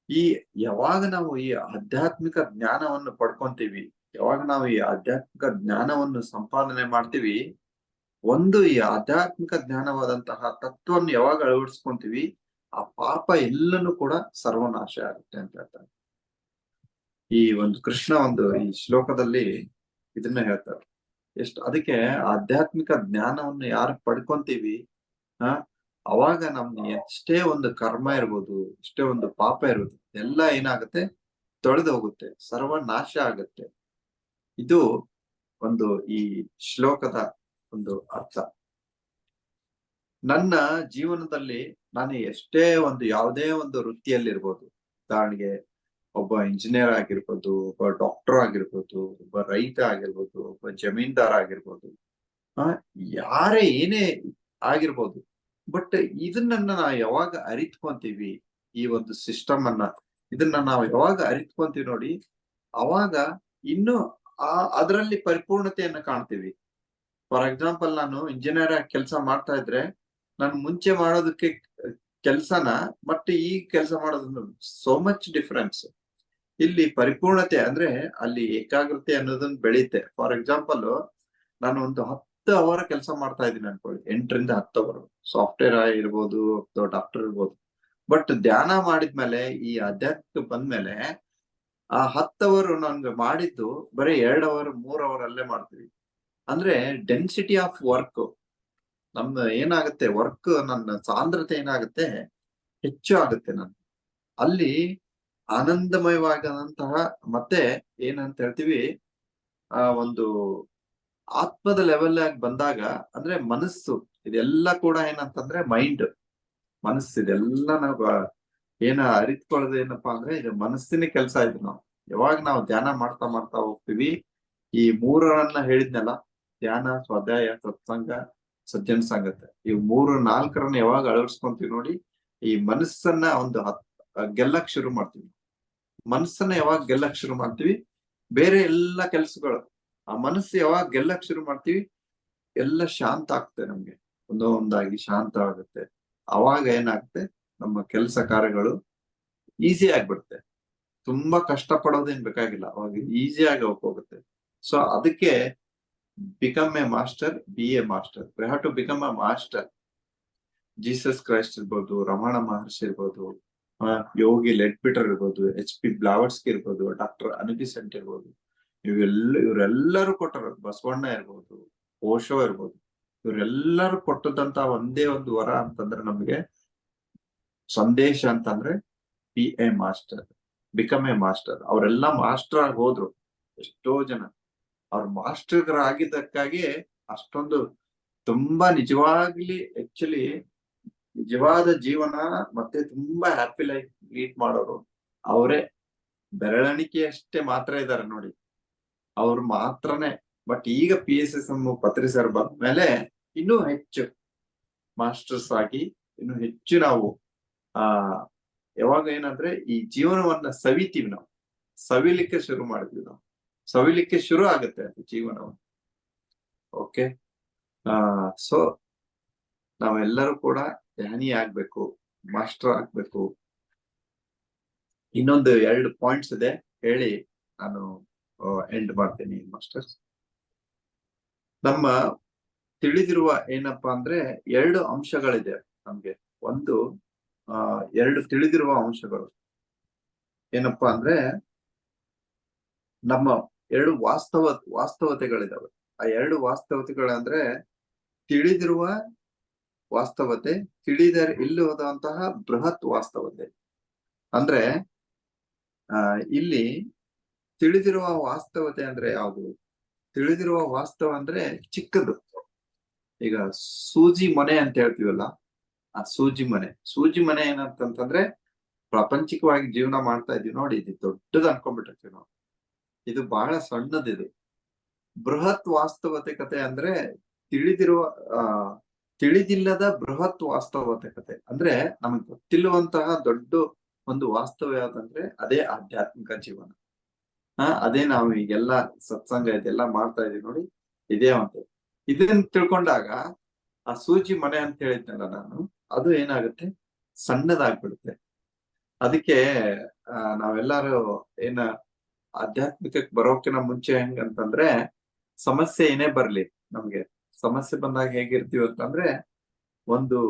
ಈ ಯಾವಾಗ ನಾವು ಈ ಆಧ್ಯಾತ್ಮಿಕ ಜ್ಞಾನವನ್ನು ಪಡ್ಕೊಂತೀವಿ, ಯಾವಾಗ ನಾವು ಈ ಆಧ್ಯಾತ್ಮಿಕ ಜ್ಞಾನವನ್ನು ಸಂಪಾದನೆ ಮಾಡ್ತೀವಿ, ಒಂದು ಈ ಆಧ್ಯಾತ್ಮಿಕ ಜ್ಞಾನವಾದಂತಹ ತತ್ವವನ್ನು ಯಾವಾಗ ಅಳವಡಿಸ್ಕೊಂತೀವಿ, ಆ ಪಾಪ ಎಲ್ಲನೂ ಕೂಡ ಸರ್ವನಾಶ ಆಗುತ್ತೆ ಅಂತ ಹೇಳ್ತಾರೆ. ಈ ಒಂದು ಕೃಷ್ಣ ಒಂದು ಈ ಶ್ಲೋಕದಲ್ಲಿ ಇದನ್ನ ಹೇಳ್ತಾರೆ. ಅದಕ್ಕೆ ಆಧ್ಯಾತ್ಮಿಕ ಜ್ಞಾನವನ್ನು ಯಾರು ಪಡ್ಕೊಂತೀವಿ, ಅವಾಗ ನಮ್ಗೆ ಎಷ್ಟೇ ಒಂದು ಕರ್ಮ ಇರ್ಬೋದು, ಎಷ್ಟೇ ಒಂದು ಪಾಪ ಇರ್ಬೋದು, ಎಲ್ಲ ಏನಾಗುತ್ತೆ, ತೊಳೆದು ಹೋಗುತ್ತೆ, ಸರ್ವನಾಶ ಆಗುತ್ತೆ. ಇದು ಒಂದು ಈ ಶ್ಲೋಕದ ಒಂದು ಅರ್ಥ. ನನ್ನ ಜೀವನದಲ್ಲಿ ನಾನು ಎಷ್ಟೇ ಒಂದು ಯಾವುದೇ ಒಂದು ವೃತ್ತಿಯಲ್ಲಿರ್ಬೋದು, ಉದಾಹರಣೆಗೆ ಒಬ್ಬ ಇಂಜಿನಿಯರ್ ಆಗಿರ್ಬೋದು, ಒಬ್ಬ ಡಾಕ್ಟರ್ ಆಗಿರ್ಬೋದು, ಒಬ್ಬ ರೈತ ಆಗಿರ್ಬೋದು, ಒಬ್ಬ ಜಮೀನ್ದಾರ್ ಆಗಿರ್ಬೋದು, ಯಾರೇ ಏನೇ ಆಗಿರ್ಬೋದು, ಬಟ್ ಇದನ್ನ ನಾವು ಯಾವಾಗ ಅರಿತ್ಕೊಂತೀವಿ, ಈ ಒಂದು ಸಿಸ್ಟಮ್ ಅನ್ನ, ಇದನ್ನ ನಾವು ಯಾವಾಗ ಅರಿತ್ಕೊಂತೀವಿ ನೋಡಿ, ಅವಾಗ ಇನ್ನು ಅದರಲ್ಲಿ ಪರಿಪೂರ್ಣತೆಯನ್ನ ಕಾಣ್ತೀವಿ. ಫಾರ್ ಎಕ್ಸಾಂಪಲ್, ನಾನು ಇಂಜಿನಿಯರ್ ಆಗಿ ಕೆಲಸ ಮಾಡ್ತಾ ಇದ್ರೆ, ನಾನು ಮುಂಚೆ ಮಾಡೋದಕ್ಕೆ ಕೆಲ್ಸನ ಮತ್ತೆ ಈ ಕೆಲಸ ಮಾಡೋದನ್ನ ಸೋ ಮಚ್ ಡಿಫರೆನ್ಸ್. ಇಲ್ಲಿ ಪರಿಪೂರ್ಣತೆ ಅಂದ್ರೆ ಅಲ್ಲಿ ಏಕಾಗ್ರತೆ ಅನ್ನೋದನ್ನ ಬೆಳೆಯುತ್ತೆ. ಫಾರ್ ಎಕ್ಸಾಂಪಲ್, ನಾನು ಒಂದು 10 ಅವರ್ ಕೆಲಸ ಮಾಡ್ತಾ ಇದ್ದೀನಿ ಅನ್ಕೊಳ್ಳಿ, 8ರಿಂದ 10 ಅವರ್, ಸಾಫ್ಟ್ವೇರ್ ಇರ್ಬೋದು ಅಥವಾ ಡಾಕ್ಟರ್ ಇರ್ಬೋದು. ಬಟ್ ಧ್ಯಾನ ಮಾಡಿದ್ಮೇಲೆ, ಈ ಆಧ್ಯಾತ್ಮಿಕ ಬಂದ್ಮೇಲೆ, ಆ 10 ಅವರ್ ನನ್ಗೆ ಮಾಡಿದ್ದು ಬರೀ 2 ಅವರ್ 3 ಅವರ್ ಅಲ್ಲೇ ಮಾಡ್ತೀವಿ. ಅಂದ್ರೆ ಡೆನ್ಸಿಟಿ ಆಫ್ ವರ್ಕ್, ನಮ್ದು ಏನಾಗುತ್ತೆ, ವರ್ಕ್ ನನ್ನ ಸಾಂದ್ರತೆ ಏನಾಗುತ್ತೆ, ಹೆಚ್ಚು ಆಗುತ್ತೆ. ಅಲ್ಲಿ ಆನಂದಮಯವಾದಂತಹ, ಮತ್ತೆ ಏನಂತ ಹೇಳ್ತೀವಿ, ಒಂದು ಆತ್ಮದ ಲೆವೆಲ್ ಆಗಿ ಬಂದಾಗ, ಅಂದ್ರೆ ಮನಸ್ಸು, ಇದೆಲ್ಲ ಕೂಡ ಏನಂತಂದ್ರೆ ಮೈಂಡ್, ಮನಸ್ಸು, ಇದೆಲ್ಲ ನಾವು ಅರಿತುಕೊಳ್ಳೋದು ಏನಪ್ಪಾ ಅಂದ್ರೆ, ಇದು ಮನಸ್ಸಿನ ಕೆಲಸ. ಇದು ನಾವು ಯಾವಾಗ ನಾವು ಧ್ಯಾನ ಮಾಡ್ತಾ ಮಾಡ್ತಾ ಹೋಗ್ತೀವಿ, ಈ ಮೂರನ್ನ ಹೇಳಿದ್ನಲ್ಲ, ಧ್ಯಾನ, ಸ್ವಾಧ್ಯಾಯ, ಸತ್ಸಂಗ, ಸಜ್ಜನ ಸಂಗತ, ಈ 3-4ರನ್ನ ಯಾವಾಗ ಅಳವಡಿಸ್ಕೊಂತೀವಿ ನೋಡಿ, ಈ ಮನಸ್ಸನ್ನ ಒಂದು ಗೆಲ್ಲಕ್ ಶುರು ಮಾಡ್ತೀವಿ. ಮನಸ್ಸನ್ನ ಯಾವಾಗ ಗೆಲ್ಲಕ್ ಶುರು ಮಾಡ್ತೀವಿ, ಬೇರೆ ಎಲ್ಲ ಕೆಲ್ಸಗಳು, ಆ ಮನಸ್ಸು ಯಾವಾಗ ಗೆಲ್ಲಕ್ ಶುರು ಮಾಡ್ತೀವಿ, ಎಲ್ಲ ಶಾಂತ ಆಗ್ತದೆ, ನಮ್ಗೆ ಒಂದೊಂದಾಗಿ ಶಾಂತ ಆಗುತ್ತೆ. ಅವಾಗ ಏನಾಗುತ್ತೆ, ನಮ್ಮ ಕೆಲಸ ಕಾರ್ಯಗಳು ಈಸಿ ಆಗ್ಬಿಡುತ್ತೆ. ತುಂಬಾ ಕಷ್ಟ ಪಡೋದೇನ್ ಬೇಕಾಗಿಲ್ಲ, ಅವಾಗ ಈಸಿಯಾಗಿ ಹೋಗುತ್ತೆ. ಸೊ ಅದಕ್ಕೆ become a master, be a master. We have to become a master. Jesus Christ ಇರ್ಬೋದು, ರಮಣ ಮಹರ್ಷಿ ಇರ್ಬೋದು, ಯೋಗಿ ಲೆಡ್ಬಿಟರ್ ಇರ್ಬೋದು, HP ಬ್ಲಾವರ್ಸ್ಕಿ ಇರ್ಬೋದು, ಡಾಕ್ಟರ್ ಅನುಬಿಸೆಂಟ್ ಇರ್ಬೋದು, ಇವರೆಲ್ಲರೂ ಕೊಟ್ಟರು. ಬಸವಣ್ಣ ಇರ್ಬೋದು, ಓಶೋ ಇರ್ಬೋದು, ಇವರೆಲ್ಲರೂ ಕೊಟ್ಟದಂತ ಒಂದೇ ಒಂದು ವರ ಅಂತಂದ್ರೆ, ನಮ್ಗೆ ಸಂದೇಶ ಅಂತಂದ್ರೆ B a master. Become a master. ಅವರೆಲ್ಲ ಮಾಸ್ಟರ್ ಆಗಿ ಹೋದ್ರು ಎಷ್ಟೋ ಜನ. ಅವ್ರ ಮಾಸ್ಟರ್ ಆಗಿದ್ದಕ್ಕಾಗಿ ಅಷ್ಟೊಂದು ತುಂಬಾ ನಿಜವಾಗ್ಲಿ ಆಕ್ಚುಲಿ ನಿಜವಾದ ಜೀವನ ಮತ್ತೆ ತುಂಬಾ ಹ್ಯಾಪಿ ಲೈಫ್ ಲೀಡ್ ಮಾಡೋರು ಅವರೇ. ಬೆರಳೆಣಿಕೆಯಷ್ಟೇ ಮಾತ್ರ ಇದ್ದಾರೆ ನೋಡಿ, ಅವ್ರು ಮಾತ್ರನೇ. ಬಟ್ ಈಗ PSSM ಪತ್ರಿ ಸರ್ ಬಂದ್ಮೇಲೆ ಇನ್ನೂ ಹೆಚ್ಚು ಮಾಸ್ಟರ್ಸ್ ಆಗಿ ಇನ್ನು ಹೆಚ್ಚು ನಾವು ಆ ಯಾವಾಗ ಏನಂದ್ರೆ ಈ ಜೀವನವನ್ನ ಸವಿತೀವಿ ನಾವು, ಸವಿಲಿಕ್ಕೆ ಶುರು ಮಾಡಿದ್ವಿ ನಾವು, ಸವಿಲಿಕ್ಕೆ ಶುರು ಆಗುತ್ತೆ ಅದು ಜೀವನವನ್ನು. ಓಕೆ, ಸೊ ನಾವೆಲ್ಲರೂ ಕೂಡ ಧ್ಯಾನಿ ಆಗ್ಬೇಕು, ಮಾಸ್ಟರ್ ಆಗ್ಬೇಕು. ಇನ್ನೊಂದು 2 ಪಾಯಿಂಟ್ಸ್ ಇದೆ ಹೇಳಿ ನಾನು ಎಂಡ್ ಮಾಡ್ತೀನಿ ಮಾಸ್ಟರ್ಸ್. ನಮ್ಮ ತಿಳಿದಿರುವ ಏನಪ್ಪಾ ಅಂದ್ರೆ 2 ಅಂಶಗಳಿದೆ ನಮ್ಗೆ. ಒಂದು 2 ತಿಳಿದಿರುವ ಅಂಶಗಳು ಏನಪ್ಪಾ ಅಂದ್ರೆ ನಮ್ಮ 2 ವಾಸ್ತವತೆಗಳಿದಾವೆ. ಆ 2 ವಾಸ್ತವತೆಗಳಂದ್ರೆ ತಿಳಿದಿರುವ ವಾಸ್ತವತೆ, ಇಲ್ಲದಂತಹ ಬೃಹತ್ ವಾಸ್ತವತೆ. ಅಂದ್ರೆ ಇಲ್ಲಿ ತಿಳಿದಿರುವ ವಾಸ್ತವತೆ ಅಂದ್ರೆ ಯಾವುದು? ತಿಳಿದಿರುವ ವಾಸ್ತವ ಅಂದ್ರೆ ಚಿಕ್ಕದು. ಈಗ ಸೂಜಿ ಮನೆ ಅಂತ ಹೇಳ್ತೀವಲ್ಲ, ಆ ಸೂಜಿ ಮನೆ ಏನಂತಂದ್ರೆ ಪ್ರಾಪಂಚಿಕವಾಗಿ ಜೀವನ ಮಾಡ್ತಾ ಇದೀವಿ ನೋಡಿ, ಇದು ದೊಡ್ಡದು ಅನ್ಕೊಂಡ್ಬಿಟ್ಟಿರ್ತೀವಿ ನಾವು. ಇದು ಬಹಳ ಸಣ್ಣದಿದು. ಬೃಹತ್ ವಾಸ್ತವತೆ ಅಂದ್ರೆ ತಿಳಿದಿಲ್ಲದ ಬೃಹತ್ ವಾಸ್ತವತೆ ಅಂದ್ರೆ ನಮಗೆ ಗೊತ್ತಿಲ್ಲುವಂತಹ ದೊಡ್ಡ ಒಂದು ವಾಸ್ತವ ಯಾವ್ದಂದ್ರೆ ಅದೇ ಆಧ್ಯಾತ್ಮಿಕ ಜೀವನ. ಅದೇ ನಾವು ಈಗೆಲ್ಲ ಸತ್ಸಂಗ ಇದೆಲ್ಲ ಮಾಡ್ತಾ ಇದೀವಿ ನೋಡಿ, ಇದೇ ಒಂದು. ಇದನ್ನ ತಿಳ್ಕೊಂಡಾಗ ಆ ಸೂಜಿ ಮನೆ ಅಂತ ಹೇಳಿದ್ನಲ್ಲ ನಾನು, ಅದು ಏನಾಗುತ್ತೆ, ಸಣ್ಣದಾಗ್ಬಿಡುತ್ತೆ. ಅದಕ್ಕೆ ನಾವೆಲ್ಲರೂ ಆಧ್ಯಾತ್ಮಿಕಕ್ಕೆ ಬರೋಕಿನ ಮುಂಚೆ ಹೆಂಗಂತಂದ್ರೆ, ಸಮಸ್ಯೆ ಏನೇ ಬರ್ಲಿ ನಮ್ಗೆ, ಸಮಸ್ಯೆ ಬಂದಾಗ ಹೇಗಿರ್ತೀವಿ ಅಂತಂದ್ರೆ, ಒಂದು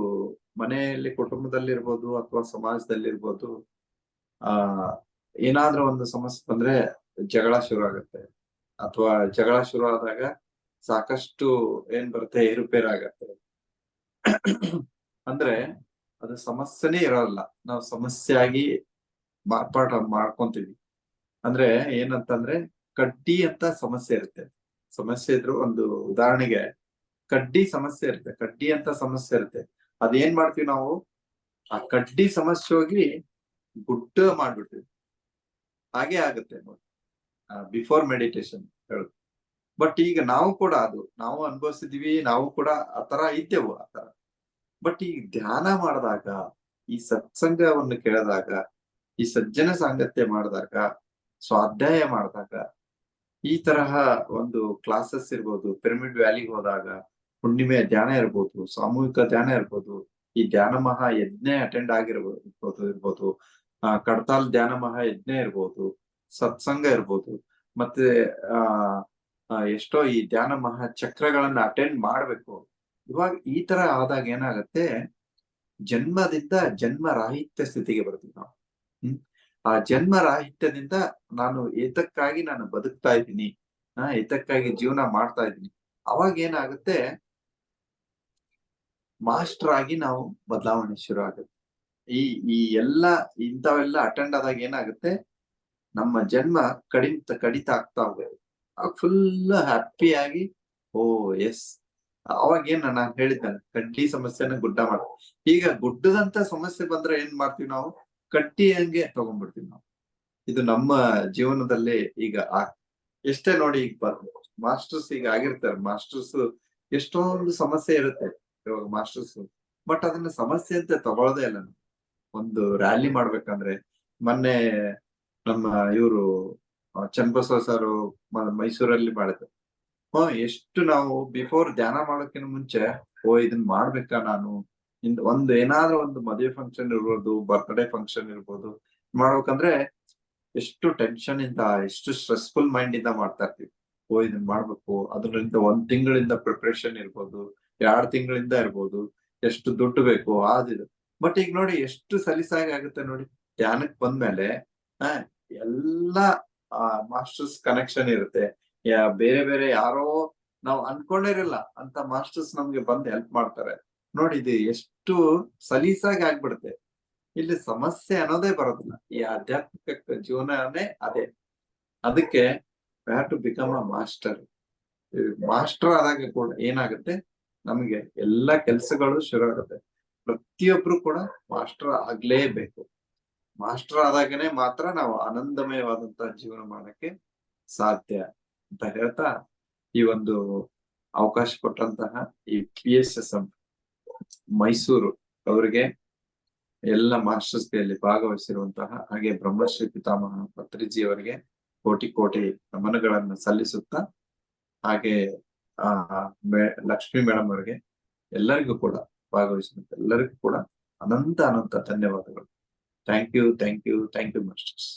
ಮನೆಯಲ್ಲಿ ಕುಟುಂಬದಲ್ಲಿರ್ಬೋದು ಅಥವಾ ಸಮಾಜದಲ್ಲಿರ್ಬೋದು, ಏನಾದ್ರೂ ಒಂದು ಸಮಸ್ಯೆ ಬಂದ್ರೆ ಜಗಳ ಶುರು ಆಗುತ್ತೆ. ಅಥವಾ ಜಗಳ ಶುರು ಆದಾಗ ಸಾಕಷ್ಟು ಏನ್ ಬರುತ್ತೆ, ಏರುಪೇರಾಗತ್ತೆ. ಅಂದ್ರೆ ಅದು ಸಮಸ್ಯೆನೇ ಇರೋಲ್ಲ, ನಾವು ಸಮಸ್ಯೆ ಆಗಿ ಮಾರ್ಪಾಟ ಮಾಡ್ಕೊಂತೀವಿ. ಅಂದ್ರೆ ಏನಂತಂದ್ರೆ ಕಡ್ಡಿ ಅಂತ ಸಮಸ್ಯೆ ಇರುತ್ತೆ. ಸಮಸ್ಯೆ ಇದ್ರು ಒಂದು ಉದಾಹರಣೆಗೆ ಕಡ್ಡಿ ಸಮಸ್ಯೆ ಇರುತ್ತೆ, ಕಡ್ಡಿ ಅಂತ ಸಮಸ್ಯೆ ಇರುತ್ತೆ. ಅದೇನ್ ಮಾಡ್ತೀವಿ ನಾವು, ಆ ಕಡ್ಡಿ ಸಮಸ್ಯೆ ಹೋಗಿ ಗುಡ್ಡ ಮಾಡ್ಬಿಡ್ತೀವಿ. ಹಾಗೆ ಆಗುತ್ತೆ ನೋಡಿ, ಬಿಫೋರ್ ಮೆಡಿಟೇಷನ್ ಹೇಳುದು. ಬಟ್ ಈಗ ನಾವು ಅನುಭವಿಸಿದೀವಿ, ನಾವು ಕೂಡ ಆತರ ಇದ್ದೆವು ಆತರ. ಬಟ್ ಈಗ ಧ್ಯಾನ ಮಾಡಿದಾಗ, ಈ ಸತ್ಸಂಗವನ್ನು ಕೇಳಿದಾಗ, ಈ ಸಜ್ಜನ ಸಾಂಗತ್ಯ ಮಾಡಿದಾಗ, ಸ್ವಾಧ್ಯಾಯ ಮಾಡಿದಾಗ, ಈ ತರಹ ಒಂದು ಕ್ಲಾಸಸ್ ಇರ್ಬೋದು, ಪಿರಮಿಡ್ ವ್ಯಾಲಿಗೆ ಹೋದಾಗ ಹುಣ್ಣಿಮೆ ಧ್ಯಾನ ಇರ್ಬೋದು, ಸಾಮೂಹಿಕ ಧ್ಯಾನ ಇರ್ಬೋದು, ಈ ಧ್ಯಾನ ಮಹಾಯಜ್ಞ ಅಟೆಂಡ್ ಇರ್ಬೋದು, ಕಡ್ತಾಲ್ ಧ್ಯಾನ ಮಹಾಯಜ್ಞ ಇರ್ಬೋದು, ಸತ್ಸಂಗ ಇರ್ಬೋದು, ಮತ್ತೆ ಎಷ್ಟೋ ಈ ಧ್ಯಾನ ಮಹಾ ಚಕ್ರಗಳನ್ನ ಅಟೆಂಡ್ ಮಾಡ್ಬೇಕು. ಇವಾಗ ಈ ತರ ಆದಾಗ ಏನಾಗತ್ತೆ, ಜನ್ಮದಿಂದ ಜನ್ಮ ರಾಹಿತ್ಯ ಸ್ಥಿತಿಗೆ ಬರ್ತೀವಿ ನಾವು. ಆ ಜನ್ಮ ರಾಹಿತ್ಯದಿಂದ ನಾನು ಬದುಕ್ತಾ ಇದ್ದೀನಿ, ಏತಕ್ಕಾಗಿ ಜೀವನ ಮಾಡ್ತಾ ಇದ್ದೀನಿ. ಅವಾಗ ಏನಾಗುತ್ತೆ, ಮಾಸ್ಟರ್ ಆಗಿ ನಾವು ಬದಲಾವಣೆ ಶುರು ಆಗುತ್ತೆ. ಈ ಇಂಥವೆಲ್ಲ ಅಟೆಂಡ್ ಆದಾಗ ಏನಾಗುತ್ತೆ, ನಮ್ಮ ಜನ್ಮ ಕಡಿತ ಆಗ್ತಾ ಹೋಗುತ್ತೆ. ಫುಲ್ ಹ್ಯಾಪಿಯಾಗಿ, ಓ ಎಸ್, ಅವಾಗ ನಾನು ಹೇಳಿದ್ದೇನೆ, ಕಡ್ಡಿ ಸಮಸ್ಯೆನ ಗುಡ್ಡ ಮಾಡ. ಈಗ ಗುಡ್ಡದಂತ ಸಮಸ್ಯೆ ಬಂದ್ರೆ ಏನ್ ಮಾಡ್ತೀವಿ ನಾವು, ಕಟ್ಟಿ ಹಂಗೆ ತಗೊಂಡ್ಬಿಡ್ತೀವಿ ನಾವು. ಇದು ನಮ್ಮ ಜೀವನದಲ್ಲಿ ಈಗ ಎಷ್ಟೇ ನೋಡಿ, ಈಗ ಮಾಸ್ಟರ್ಸ್ ಈಗ ಆಗಿರ್ತಾರೆ, ಮಾಸ್ಟರ್ಸ್ ಎಷ್ಟೊಂದು ಸಮಸ್ಯೆ ಇರುತ್ತೆ ಇವಾಗ ಮಾಸ್ಟರ್ಸ್. ಬಟ್ ಅದನ್ನ ಸಮಸ್ಯೆ ಅಂತ ತಗೊಳ್ಳೋದೇ ಇಲ್ಲ. ಒಂದು ರ್ಯಾಲಿ ಮಾಡ್ಬೇಕಂದ್ರೆ, ಮೊನ್ನೆ ನಮ್ಮ ಇವರು ಚನ್ನಬಸವ ಸರ್ ಮೈಸೂರಲ್ಲಿ ಮಾಡಿದ್ರು. ಎಷ್ಟು ನಾವು ಬಿಫೋರ್ ಧ್ಯಾನ ಮಾಡೋಕ್ಕಿಂತ ಮುಂಚೆ, ಇದನ್ನ ಮಾಡ್ಬೇಕಾ ನಾನು, ಏನಾದ್ರೂ ಒಂದು ಮದುವೆ ಫಂಕ್ಷನ್ ಇರ್ಬೋದು, ಬರ್ತ್ಡೇ ಫಂಕ್ಷನ್ ಇರ್ಬೋದು ಮಾಡ್ಬೇಕಂದ್ರೆ ಎಷ್ಟು ಟೆನ್ಷನ್ ಇಂದ, ಎಷ್ಟು ಸ್ಟ್ರೆಸ್ಫುಲ್ ಮೈಂಡ್ ಇಂದ ಮಾಡ್ತಾ ಇರ್ತೀವಿ. ಇದನ್ನ ಮಾಡ್ಬೇಕು, ಅದರಿಂದ 1 ತಿಂಗಳಿಂದ ಪ್ರಿಪರೇಷನ್ ಇರ್ಬೋದು, 2 ತಿಂಗಳಿಂದ ಇರ್ಬೋದು, ಎಷ್ಟು ದುಡ್ಡು ಬೇಕು ಆದಿದು. ಬಟ್ ಈಗ ನೋಡಿ ಎಷ್ಟು ಸಲೀಸಾಗಿ ಆಗುತ್ತೆ ನೋಡಿ, ಧ್ಯಾನಕ್ ಬಂದ್ಮೇಲೆ ಎಲ್ಲಾ ಮಾಸ್ಟರ್ಸ್ ಕನೆಕ್ಷನ್ ಇರುತ್ತೆ. ಬೇರೆ ಬೇರೆ ಯಾರೋ ನಾವು ಅನ್ಕೊಂಡಿರಲ್ಲ ಅಂತ ಮಾಸ್ಟರ್ಸ್ ನಮ್ಗೆ ಬಂದು ಹೆಲ್ಪ್ ಮಾಡ್ತಾರೆ ನೋಡಿ. ಇದು ಎಷ್ಟು ಸಲೀಸಾಗಿ ಆಗ್ಬಿಡುತ್ತೆ. ಇಲ್ಲಿ ಸಮಸ್ಯೆ ಅನ್ನೋದೇ ಬರೋದಿಲ್ಲ. ಈ ಆಧ್ಯಾತ್ಮಿಕ ಜೀವನನೇ ಅದೇ. ಅದಕ್ಕೆ have to become a master. Master ಆದಾಗ ಕೂಡ ಏನಾಗುತ್ತೆ, ನಮಗೆ ಎಲ್ಲಾ ಕೆಲ್ಸಗಳು ಶುರು ಆಗುತ್ತೆ. ಪ್ರತಿಯೊಬ್ರು ಕೂಡ ಮಾಸ್ಟರ್ ಆಗ್ಲೇಬೇಕು. ಮಾಸ್ಟರ್ ಆದಾಗನೇ ಮಾತ್ರ ನಾವು ಆನಂದಮಯವಾದಂತಹ ಜೀವನ ಮಾಡಕ್ಕೆ ಸಾಧ್ಯ ಅಂತ ಹೇಳ್ತಾ, ಈ ಒಂದು ಅವಕಾಶ ಕೊಟ್ಟಂತಹ ಈ PSSM ಮೈಸೂರು ಅವರಿಗೆ, ಎಲ್ಲ ಮಾಸ್ಟರ್ಸ್ ಡೇಯಲ್ಲಿ ಭಾಗವಹಿಸಿರುವಂತಹ ಹಾಗೆ ಬ್ರಹ್ಮಶ್ರೀ ಪಿತಾಮಹ ಪತ್ರಿಜಿ ಅವರಿಗೆ ಕೋಟಿ ಕೋಟಿ ನಮನಗಳನ್ನು ಸಲ್ಲಿಸುತ್ತಾ, ಹಾಗೆ ಆ ಲಕ್ಷ್ಮಿ ಮೇಡಮ್ ಅವರಿಗೆ, ಎಲ್ಲರಿಗೂ ಕೂಡ ಭಾಗವಹಿಸಿದ ಎಲ್ಲರಿಗೂ ಕೂಡ ಅನಂತ ಅನಂತ ಧನ್ಯವಾದಗಳು. Thank you masters.